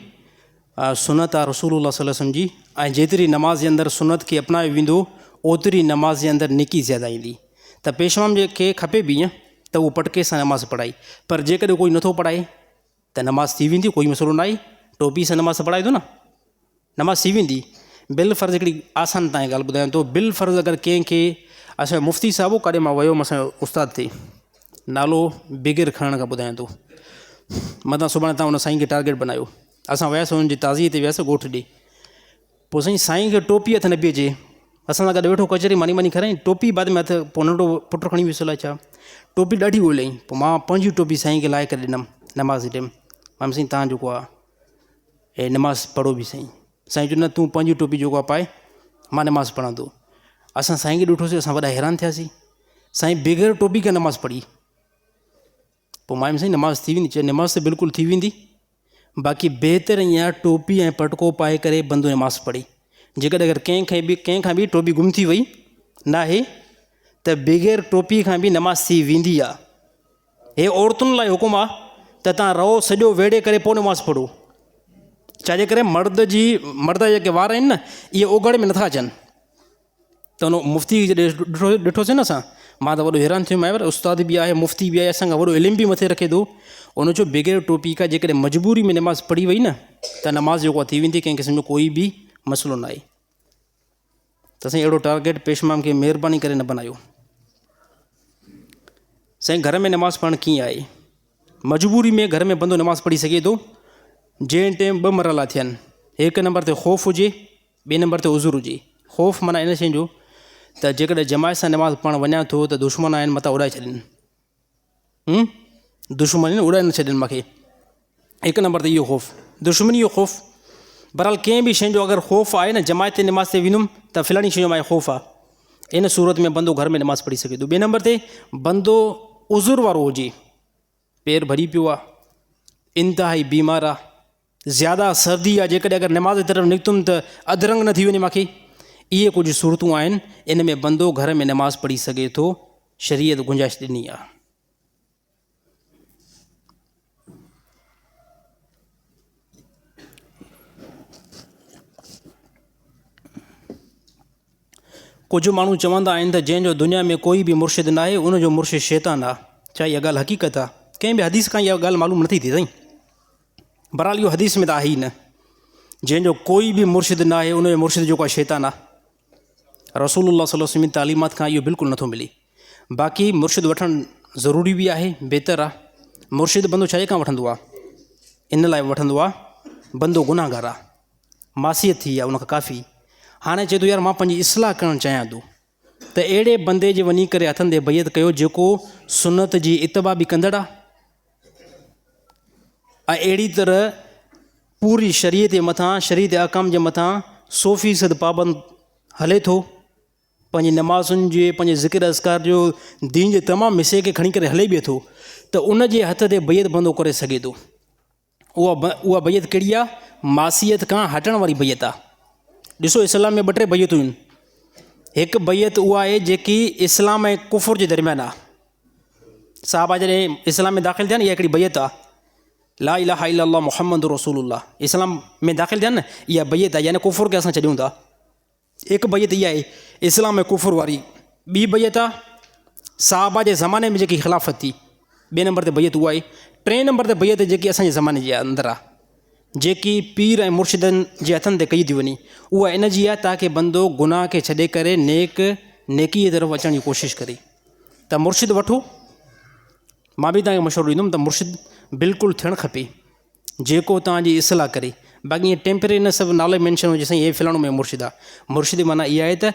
सुनत आहे रसूलुल्लाह सल्लल्लाहु अलैहि वसल्लम जी, ऐं जेतिरी नमाज़ जे अंदरि सुनत खे अपनायो वेंदो ओतिरी नमाज़ जे अंदरि नेकी ज़्यादा ईंदी। त पेशवाम खे खपे बि ईअं त उहो पटके सां नमाज़ पढ़ाई, पर जेकॾहिं कोई नथो पढ़ाए त नमाज़ थी वेंदी, कोई मसइलो न आहे। टोपी सां नमाज़ पढ़ाए थो न, नमाज़ थी वेंदी। बिल फ़र्ज़ हिकिड़ी आसान तव्हांजी ॻाल्हि ॿुधायां थो, बिल फ़र्ज़ अगरि कंहिंखे, असांजो मुफ़्ती साहिबु काॾे मां वियुमि असांजो उस्ताद थिए, नालो बिगिर खणण खां ॿुधायां थो, मथां सुभाणे तव्हां हुन साईं खे टारगेट बनायो। असां वियासीं हुनजी ताज़ीअ ते वियासीं ॻोठ ॾे, पोइ साईं साईं खे टोपी हथ न पई अचे, असां सां गॾु वेठो कचहरी मानी मानी खाराई, टोपी बाद में हथ, पोइ नंढो पुटु खणी वियुसि अलाए छा, टोपी ॾाढी ॻोल्हियईं, पोइ मां पंहिंजी टोपी साईं खे लाहे करे ॾिनमि नमाज़ जे टाइम। मां साईं तव्हां जेको आहे हे नमाज़ पढ़ो बि साईं। साईं चयो न तूं पंहिंजी टोपी जेको आहे पाए, मां नमाज़ पढ़ंदो। असां साईं खे ॾिठोसीं, असां वॾा हैरान थियासीं, साईं बग़ैर टोपी खे नमाज़ पढ़ी। पोइ मां साईं नमाज़ थी वेंदी, चए नमाज़ त बिल्कुलु थी वेंदी, बाक़ी बहितर ईअं आहे टोपी ऐं पटको पाए करे बंदो नमाज़ पढ़े। जेकॾहिं अगरि कंहिंखां बि टोपी गुम थी वई न आहे त बग़ैर टोपी खां बि नमाज़ थी वेंदी आहे। हे औरतुनि लाइ हुकुम आहे त तव्हां रहो सॼो वेड़े करे पोइ नमाज़ पढ़ो, छाजे करे मर्द जा जेके वार आहिनि न, इहे ओघड़ में नथा अचनि। त हुन मुफ़्ती ॾिठोसीं न असां, मां त वॾो हैरान थियो आहियां, उस्ताद बि आहे, मुफ़्ती बि आहे, असांखां वॾो इल्मु बि मथे रखे थो। उन चयो बग़ैर टोपी खां जेकॾहिं मजबूरी में नमाज़ पढ़ी वई न त नमाज़ जेको आहे थी वेंदी, कंहिं क़िस्म जो कोई बि मसइलो न आहे। त साईं अहिड़ो टारगेट पेशमाम खे महिरबानी करे न बनायो। साईं घर में नमाज़ पढ़णु कीअं आहे, मजबूरी में घर में बंदो नमाज़ पढ़ी सघे थो, जंहिं टाइम ॿ मरला थियनि, हिकु नंबर ते ख़ौफ़ हुजे, ॿिए नंबर ते उज़ुर हुजे। ख़ौफ़ माना इन शइ जो त जेकॾहिं जमायत सां नमाज़ पढ़णु वञा थो त दुश्मन आहिनि मथां उॾाए छॾनि, दुश्मन आहिनि उॾाए न छॾनि मूंखे, हिकु नंबर ते इहो ख़ौफ़, दुश्मनी जो ख़ौफ़। बहरहाल कंहिं बि शइ जो अगरि ख़ौफ़ आहे न, जमायत ते नमाज़ ते वेंदुमि त फ़लाणी शइ जो मूंखे ख़ौफ़ आहे, इन सूरत में बंदो घर में नमाज़ पढ़ी सघे थो। ॿिए नंबर ते बंदो उज़ुर वारो हुजे, पेर भरी पियो आहे, इंतिहाई बीमार आहे, ज़्यादा सर्दी आहे, जेकॾहिं अगरि नमाज़ जी तरफ़ निकितुमि त अधरंग न थी वञे मूंखे, इहे कुझु सूरतूं आहिनि, इन में बंदो घर में नमाज़ पढ़ी सघे थो, शरीयत गुंजाइश ॾिनी आहे। कुझु माण्हू चवंदा आहिनि त जंहिंजो दुनिया में कोई बि मुर्शिद न आहे उनजो मुर्शिद शैतान आहे। छा इहा ॻाल्हि हक़ीक़त आहे? कंहिं बि हदीस खां इहा ॻाल्हि मालूम नथी थिए साईं। बहरहाल इहो हदीस में त आहे ई न, जंहिंजो कोई बि मुर्शिद न आहे उनजो मुर्शिद जेको आहे शैतान आहे। रसूलुल्लाह सल्लल्लाहु अलैहि वसल्लम जी तालीमात खां इहो बिल्कुलु नथो मिले। बाक़ी मुर्शिद वठणु ज़रूरी बि आहे, बहितर आहे। मुर्शिद बंदो छाजे खां वठंदो आहे? इन लाइ वठंदो आहे बंदो गुनाहगार आहे, मासियत थी आहे उनखां काफ़ी। हाणे चए थो यार मां पंहिंजी इस्लाह करणु चाहियां थो, त अहिड़े बंदे जे वञी करे हथनि ते बैत कयो जेको सुनत जी इतबा बि कंदड़ आहे ऐं अहिड़ी तरह पूरी शरीयत जे मथां, शरीयत अहकाम जे मथां 100% पाबंद हले थो, पंहिंजी नमाज़ुनि जे, पंहिंजे ज़िक्र अस्कार जो, दीन जे तमामु हिसे खे खणी करे हले बि थो, त उन जे हथ ते बैत बंदो करे सघे थो। उहा बैत कहिड़ी आहे? मासियत खां हटण वारी बैत आहे। ॾिसो इस्लाम में 2-3 बैतूं आहिनि। हिकु बैत उहा आहे जेकी इस्लाम ऐं कुफर जे दरमियान आहे। साहबा जॾहिं इस्लाम में दाख़िल थिया न, इहा हिकिड़ी बैत आहे, ला इलाहा इल्लल्लाह मुहम्मद रसूलुल्लाह, इस्लाम में दाख़िल थिया न, इहा बैत आहे, यानी कुफर खे असां छॾियूं था। हिकु बैत इहा आहे इस्लाम ऐं कुफर वारी। ॿी बैत आहे साहबा जे ज़माने में जेकी ख़िलाफ़त थी, 2 नंबर ते बैत उहा आहे। 3 नंबर ते बैत जेकी असांजे ज़माने जे अंदरि आहे, जेकी पीर ऐं मुर्शिदनि जे हथनि ते कई थी वञे, उहा इन जी आहे ताकी बंदो गुनाह खे छॾे करे नेकी जे तरफ़ अचण जी कोशिशि करे। त मुर्शिद वठो, मां बि तव्हांखे मशवरो ॾींदुमि त मुर्शिद बिल्कुलु थियणु खपे जेको तव्हांजी इस्लाह करे। बाक़ी ईअं टेम्परेरी न सभु नालो मैंशन हुजे साईं हे फलाणो में मुर्शिद आहे। मुर्शिद माना इहा आहे त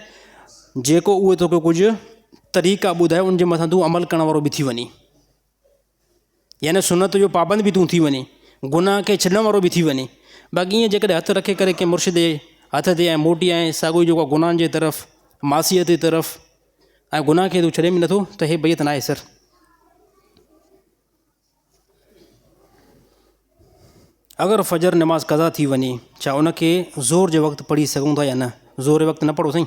जेको उहे तोखे कुझु तरीक़ा ॿुधाए उनजे मथां तूं अमल करण वारो बि थी वञे, यानी सुनत जो पाबंद बि तूं थी वञे, गुनाह खे छॾण वारो बि थी वञे। बाक़ी ईअं जेकॾहिं हथु रखे करे कंहिं मुर्शिद जे हथ ते ऐं मोटी ऐं साॻियो जेको आहे गुनाहनि जे तरफ़, मासियत जे तरफ़ ऐं गुनाह खे तूं छॾे बि नथो, त हे बैत न आहे सर। अगरि फजर नमाज़ क़ज़ा थी वञे, छा उनखे ज़ोर जे वक़्तु पढ़ी सघूं था या न? ज़ोर जे वक़्तु न पढ़ो साईं।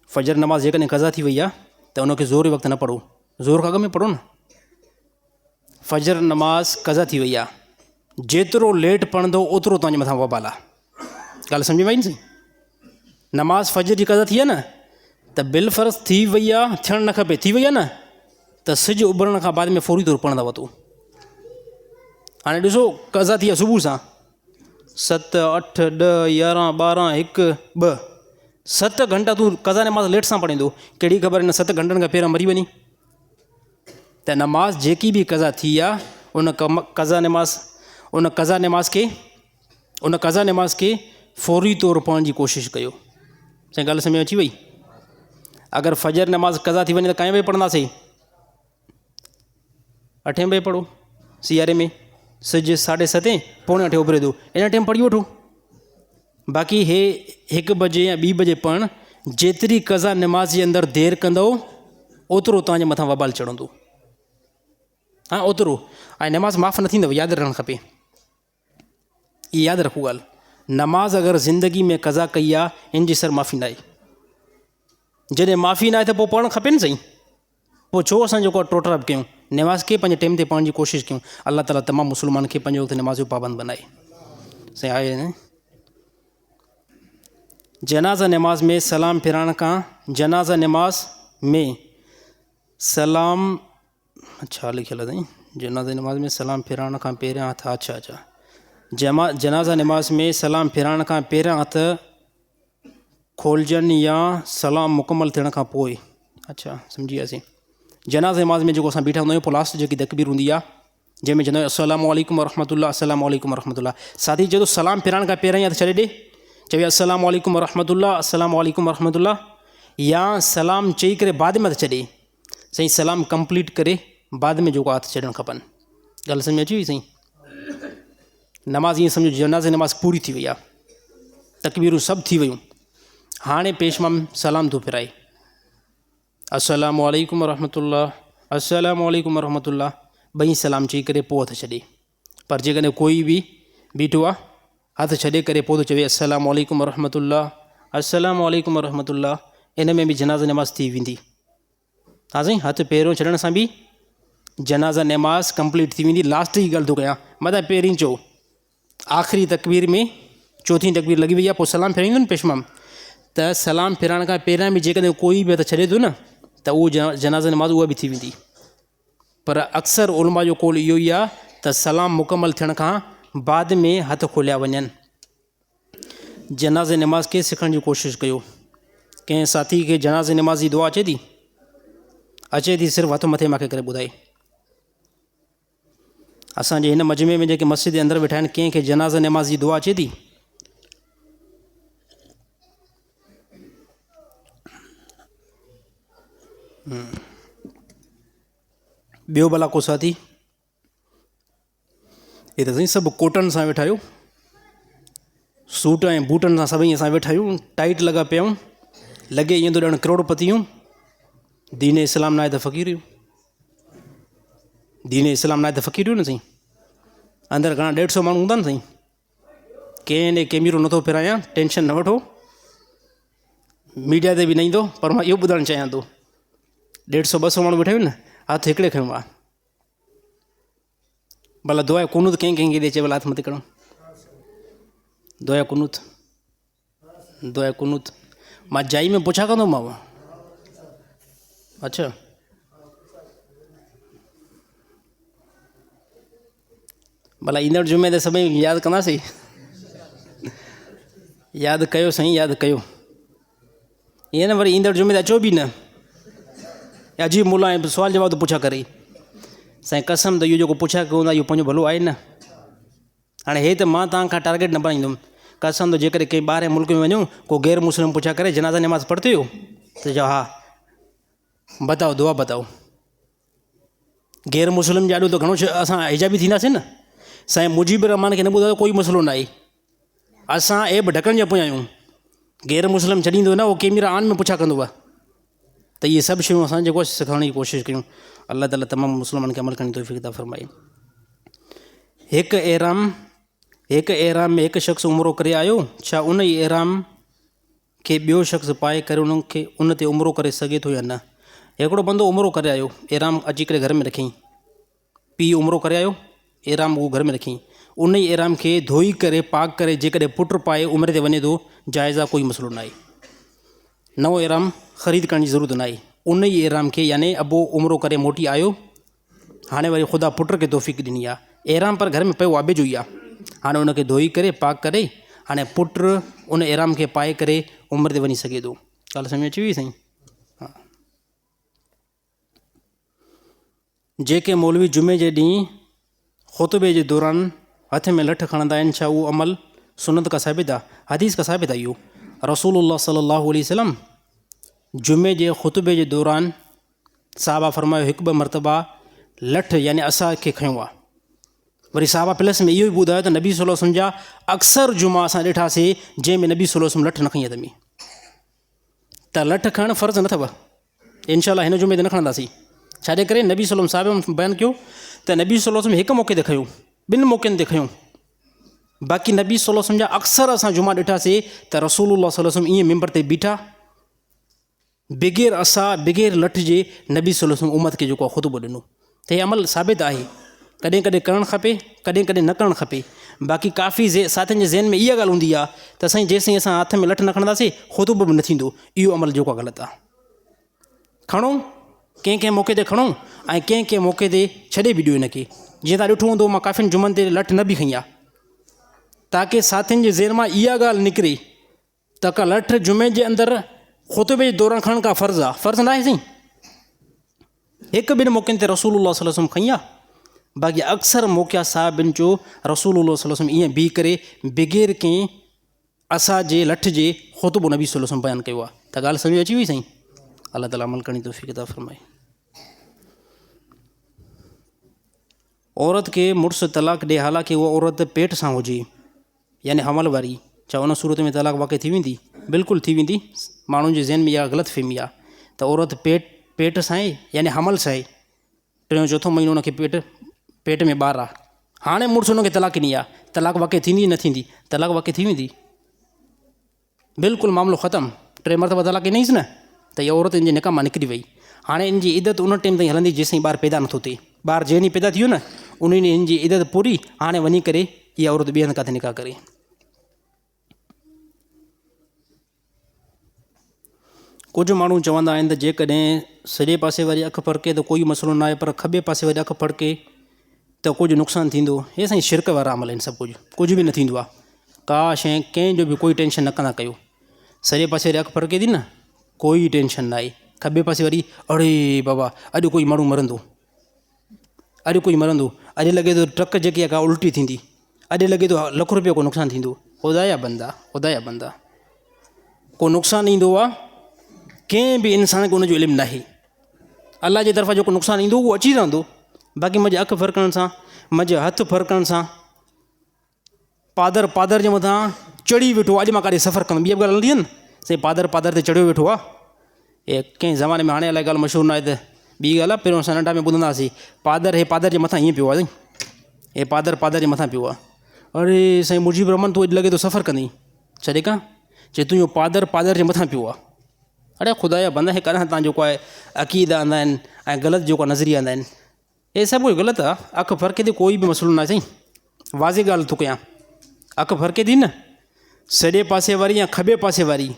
फजर नमाज़ जेकॾहिं क़ज़ा थी वई आहे त उनखे ज़ोर वक़्तु न पढ़ो, ज़ोर खां अॻु में पढ़ो न। फजर नमाज़ क़ज़ा थी वई आहे, जेतिरो लेट पढ़ंदो ओतिरो तव्हांजे मथां वबाल आहे। ॻाल्हि सम्झ में आई न सही? नमाज़ फजर जी क़ज़ा थी आहे न त बिलफ़र्ज़ थी वई आहे, थियणु न खपे, थी वई आहे न त सिॼु उभरण खां बाद में फौरी तौरु पढ़ंदव तूं। हाणे ॾिसो क़ज़ा थी आहे सुबुह सां 7, 8, 10, 11, 12, 1, 2 7 घंटा तूं क़ज़ा नमाज़ लेट सां पढ़ींदो, कहिड़ी ख़बर हिन 7 घंटनि खां पहिरियों मरी वञी। त नमाज़ जेकी बि क़ज़ा थी आहे उन क़ज़ा नमाज़ खे फौरी तौरु पढ़ण जी कोशिशि कयो। साईं ॻाल्हि सम्झ में अची वई? अगरि फजर नमाज़ क़ज़ा थी वञे त काएं बजे पढ़ंदासीं? 8 बजे पढ़ो, सियारे में सिॼु 7:30 पौणे 8 उभिरे थो, इन टाइम पढ़ी वठो। बाक़ी हे 1 बजे या 2 बजे पढ़णु, जेतिरी क़ज़ा नमाज़ जे अंदरि देरि कंदो ओतिरो तव्हांजे मथां वबाल चढ़ंदो। हा ओतिरो। ऐं नमाज़ माफ़ु न थींदव, यादि रखणु खपे, इहा यादि रखो ॻाल्हि। नमाज़ अगरि ज़िंदगी में क़ज़ा कई आहे इन जी सर माफ़ी न आहे। जॾहिं माफ़ी न आहे त पोइ पढ़णु खपे न सही। पोइ छो असां जेको टोटरा बि कयूं, नमाज़ खे पंहिंजे टाइम ते पढ़ण जी कोशिशि कयूं। अलाह ताला तमामु मुस्लमान खे पंहिंजे वक़्तु नमाज़ जो पाबंद बनाए। साईं आहे न जनाज़ा नमाज़ में सलाम फिराइण खां, जनाज़ा नमाज़ में सलाम, छा लिखियलु आहे साईं? जनाज़ा नमाज़ में सलाम फिराइण खां पहिरियां हथ, अच्छा जनाज़ा नमाज़ में सलाम फिराइण खां पहिरियां हथ खोलजनि या सलाम मुकमल थियण खां पोइ। अच्छा सम्झी वियासीं। जनाज़ा नमाज़ में जेको असां बीठा हूंदा आहियूं, पोइ लास्ट जेकी तकबीर हूंदी आहे जंहिंमें चवंदा आहियूं अस्सलामु अलैकुम वरहमतुल्लाह, अस्सलामु अलैकुम वरहमतुल्लाह। साथी चए थो सलाम फिराइण खां पहिरियां ई हथ छॾे ॾे, चवे अस्सलामु अलैकुम वरहमतुल्लाह, अस्सलामु अलैकुम वरहमतुल्लाह, या सलाम चई करे बाद में हथ छॾे। साईं सलाम कंप्लीट करे बाद में जेको हथ छॾणु खपनि। ॻाल्हि सम्झ में अची वई साईं? नमाज़ ईअं सम्झो जनाज़े नमाज़ पूरी थी वई आहे, तकबीरूं सभु थी वियूं, हाणे पेशमाम सलाम थो फिराए, अस्सलामु अलैकुम वरहमतुल्लाह, अस्सलामु अलैकुम वरहमतुल्लाह, ॿई सलाम चई करे पोइ हथ छॾे। पर जेकॾहिं कोई बि बीठो आहे हथ छॾे करे पोइ थो चवे अस्सलामु अलैकुम वरहमतुल्लाह, अस्सलामु अलैकुम वरहमतुल्लाह, इन में बि जनाज़ा नमाज़ थी वेंदी। हा साईं, हथ पहिरियों छॾण सां बि जनाज़ा नमाज़ कंप्लीट थी वेंदी। लास्ट जी ॻाल्हि थो कयां, मतिलबु पहिरीं चओ, आख़िरी तकबीर में चौथीं तकबीर लॻी वई आहे, पोइ सलाम फिराईंदो न पेशमाम, त सलाम फिराइण खां पहिरियां बि जेकॾहिं कोई बि हथ छॾे थो न त उहो जनाज़ा नमाज़ उहा बि थी वेंदी। पर अक्सर उलमा जो कौल इहो ई आहे त सलाम मुकमल थियण खां बाद में हथ खोलिया वञनि। जनाज़े नमाज़ खे सिखण जी कोशिशि कयो। कंहिं साथी खे जनाज़े नमाज़ जी दुआ अचे थी सिर्फ़ु हथ मथे मूंखे करे ॿुधाए। असांजे हिन मजमे में जेके मस्जिद जे अंदरि वेठा आहिनि, कंहिंखे जनाज़ा नमाज़ जी दुआ अचे थी? ॿियो भला को साथी? हे त साईं सभु कोटनि सां वेठा आहियो, सूट ऐं बूटनि सां सभई असां वेठा आहियूं, टाइट लॻा पिया आहियूं, लॻे ईअं थो ॼण करोड़पतियूं। दीन इस्लाम न आहे त फ़क़ीरियूं, दीन इस्लाम न आहे त फ़क़ीरियूं न साईं। अंदरि घणा 150 माण्हू हूंदा न साईं। कंहिं ने कैमरो नथो फिरायां, टेंशन न वठो, मीडिया ते बि न ईंदो, पर मां इहो ॿुधाइणु चाहियां थो 150-200 माण्हू वेठा आहियूं न, हथ हिकिड़े खयूं आहे। भला दुआ कुनूत कंहिंखे ॾे, चए भला हथ मथे करणु, दुआ कुनूत मां जाई में पुछा कंदोमांव। अच्छा भला ईंदड़ जुमे ते सभई यादि कंदासीं? यादि कयो साईं, यादि कयो। ईअं न वरी ईंदड़ जुमे ते अचो बि न, अजीब मुला ऐं सुवाल जवाब पुछा करे। साईं कसम त इहो जेको पुछा कयो हूंदा इहो पंहिंजो भलो आहे न। हाणे हे त मां तव्हांखां टारगेट न बनाईंदुमि, कसम त जेकॾहिं कंहिं ॿाहिरि मुल्क में वञूं, को गैर मुस्लिम पुछा करे जनाज़ा नमाज़ पढ़ते हो त चओ हा बताओ, दुआ बताओ। गैर मुस्लिम ॼाॾो त घणो असां हिजाबी थींदासीं न। साईं मुजीबुर रहमान खे न ॿुधायो कोई मसइलो न आहे, असां ऐब ढकण जा पोयां आहियूं। गैर मुस्लिम छॾींदो न, उहो कैमरा आन में पुछा कंदो आहे। त इहे सभु शयूं असां जेको सिखण जी कोशिशि कयूं। अलाह ताला तमामु मुस्लमाननि खे अमल करण जी तौफ़ीक़ अता फ़रमाए। हिकु एहराम में हिकु शख़्स उमिरो करे आयो, छा उन ई एहराम खे ॿियो शख़्स पाए करे उन्हनि खे उन ते उमिरो करे सघे थो या न। हिकिड़ो बंदो उमिरो करे आयो, एराम अची करे घर में रखियईं, पीउ उमिरो करे आयो, एराम उहो घर में रखियईं, उन ई एराम खे धोई करे पाक करे जेकॾहिं पुट पाए उमिरि ते वञे थो, जाइज़ आहे, कोई मसइलो न आहे। नओं एराम ख़रीद करण जी ज़रूरत न आहे। उन ई एराम खे यानी अबो उमिरो करे मोटी आयो, हाणे वरी ख़ुदा पुट खे तौफ़ीक़ ॾिनी आहे, एराम पर घर में पियो आहे बेजो ई आहे, हाणे उनखे धोई करे पाक करे हाणे पुट उन एराम खे पाए करे उमिरि ते वञी सघे थो। ॻाल्हि सम्झ अची वई साईं? हा। जेके मौलवी जुमे जे ॾींहुं ख़ुतबे जे दौरान हथ में लठ खणंदा आहिनि, छा उहो अमल सुनत का साबित आहे? हदीस का साबित आहे इहो। रसूलुल्लाह सल्लल्लाहु अलैहि वसल्लम जुमे जे ख़ुतबे जे दौरान साहबा फरमायो हिकु ॿ मरतबा लठ यानी असांखे खयों आहे। वरी साहबा प्लस में इहो ई ॿुधायो त नबी सल्लल्लाहु अलैहि वसल्लम जा अक्सर जुमा असां ॾिठासीं जंहिंमें नबी सल्लल्लाहु अलैहि वसल्लम लठ न खईं हथ में। त लठ खणणु फ़र्ज़ु न अथव, इनशाअल्लाह हिन जुमे ते न खणंदासीं। छाजे करे? नबी सल्लल्लाहु अलैहि वसल्लम साहिब बयानु कयो त नबी सल्लल्लाहु अलैहि वसल्लम हिकु मौक़े ते खयूं, ॿिनि मौक़नि ते खयूं, बाक़ी नबी सल्लल्लाहु अलैहि वसल्लम जा अक्सर असां जुमा ॾिठासीं त रसूलुल्लाह सल्लल्लाहु अलैहि वसल्लम ईअं मिंबर ते बीठा बग़ैर असा बग़ैर लठ जे नबी सल्लल्लाहु अलैहि वसल्लम उम्मत खे जेको आहे ख़ुतबो ॾिनो। त हीअ अमल साबित आहे, कॾहिं कॾहिं करणु खपे, कॾहिं कॾहिं न करणु खपे। बाक़ी काफ़ी साथियुनि जे ज़हन में इहा ॻाल्हि हूंदी आहे त साईं जेसीं असां हथ में लठ न खणंदासीं ख़ुतबो बि न थींदो। इहो अमल जेको आहे ग़लति आहे। खणो, कंहिं कंहिं मौक़े ते खणो ऐं कंहिं कंहिं मौक़े ते छॾे बि ॾियो हिनखे। जीअं तव्हां ॾिठो हूंदो मां काफ़ियुनि जुमनि ते लठ न बि खईं आहे, ताकी साथियुनि जे ज़हन मां इहा ॻाल्हि निकिरे त का लठ जुमे जे अंदरि ख़ुतबे जे दौरान खणण का फ़र्ज़ु आहे, फ़र्ज़ु न आहे साईं। हिकु ॿिनि मौक़नि ते रसूलुल्लाह सल्लल्लाहु अलैहि वसल्लम खईं आहे, बाक़ी अक्सर मौक़िया साहिबनि जो रसूलुल्लाह सल्लल्लाहु अलैहि वसल्लम ईअं बीह करे बग़ैर कंहिं असांजे लठ जे ख़ुतबो नबी सल्लल्लाहु अलैहि वसल्लम बयानु कयो आहे। त ॻाल्हि सम्झ अची वई साईं? अल्लाह ताला अमल करणी तौफ़ीक़ अता फ़रमाए। औरत खे मुड़ुसु तलाक ॾिए, हालांकि उहा औरत पेट सां हुजे यानी हमल वारी, छा उन सूरत में तलाक वाक़ई थी वेंदी? बिल्कुलु थी वेंदी। माण्हुनि जे ज़हन में इहा ग़लति फ़हमी आहे त औरत पेट सां आहे यानी हमल सां आहे, टियों चौथों महीनो उनखे पेट में ॿारु आहे, हाणे मुड़ुसु उनखे तलाक ॾिनी आहे, तलाक वाक़ई थींदी न थींदी? तलाक वाक़ई थी वेंदी, बिल्कुलु मामिलो ख़तमु। 3 मरतबा तलाक ॾिनईसि न त इहा औरत इन जे निकाह मां निकिरी वई। हाणे इन जी इदत उन टाइम ताईं हलंदी जेसिताईं ॿारु पैदा नथो थिए। ॿारु जंहिं ॾींहुं पैदा थी वियो न उन ॾींहुं इन जी इदत पूरी, हाणे वञी करे इहा औरत ॿिए हंधि किथे निकाह करे। कुझु माण्हू चवंदा आहिनि त जेकॾहिं सॼे पासे वारी अखि फड़के त कोई मसइलो न आहे, पर खॿे पासे वारी अखि फड़के त कुझु नुक़सानु थींदो। हे साईं शिरक वारा अमल आहिनि सभु, कुझु बि न थींदो आहे। का शइ कंहिंजो बि कोई टेंशन न कंदा कयो। सॼे पासे वारी अखि फड़के थी न, कोई टेंशन न आहे। खॿे पासे वारी, अड़े बाबा अॼु कोई माण्हू मरंदो, अॼु कोई मरंदो, अॼु लॻे थो ट्रक जेकी आहे का उल्टी थींदी, अॼु लॻे थो लख रुपयो को नुक़सानु थींदो। ख़ुदा जा बंदा को नुक़सानु ईंदो आहे, कंहिं बि इंसान खे उनजो इल्मु न आहे। अलाह जी तरफ़ां जेको नुक़सानु ईंदो उहो अची रहंदो, बाक़ी मुंहिंजे अखि फड़कण सां, मुंहिंजे हथु फड़कण सां, पादर जे मथां चढ़ी वेठो, अॼु मां काॾे सफ़र कंदुमि, ॿी बि ॻाल्हि हलंदी आहे न साईं, पादर ते चढ़ियो वेठो आहे। हे कंहिं ज़माने में, हाणे अलाए ॻाल्हि मशहूरु न आहे त ॿी ॻाल्हि आहे, पहिरियों असां नंढा में ॿुधंदा हुआसीं पादर जे मथां ईअं पियो आहे साईं, हे पादर जे मथां पियो आहे। अड़े साईं मुजीब रहमान तूं अॼु लॻे थो सफ़र कंदी, छॾे खां चए तुंहिंजो पादर जे मथां पियो आहे। अड़े ख़ुदा जा बंदा, हे कॾहिं तव्हां जेको आहे अक़ीदा आंदा आहिनि ऐं ग़लति जेको आहे नज़रिया आंदा आहिनि, हे सभु कुझु ग़लति आहे। अखि फड़के थी, कोई बि मसइलो न आहे साईं, वाज़े ॻाल्हि थो कयां। अखि फड़के थी न, सॼे पासे वारी या खॿे पासे वारी,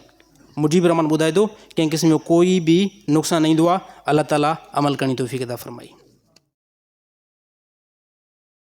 मुजीब रहमान ॿुधाए थो कंहिं क़िस्म जो कोई बि नुक़सानु ईंदो आहे, अल्लाह ताला अमल करणी तौफ़ीक़ अता फ़रमाई।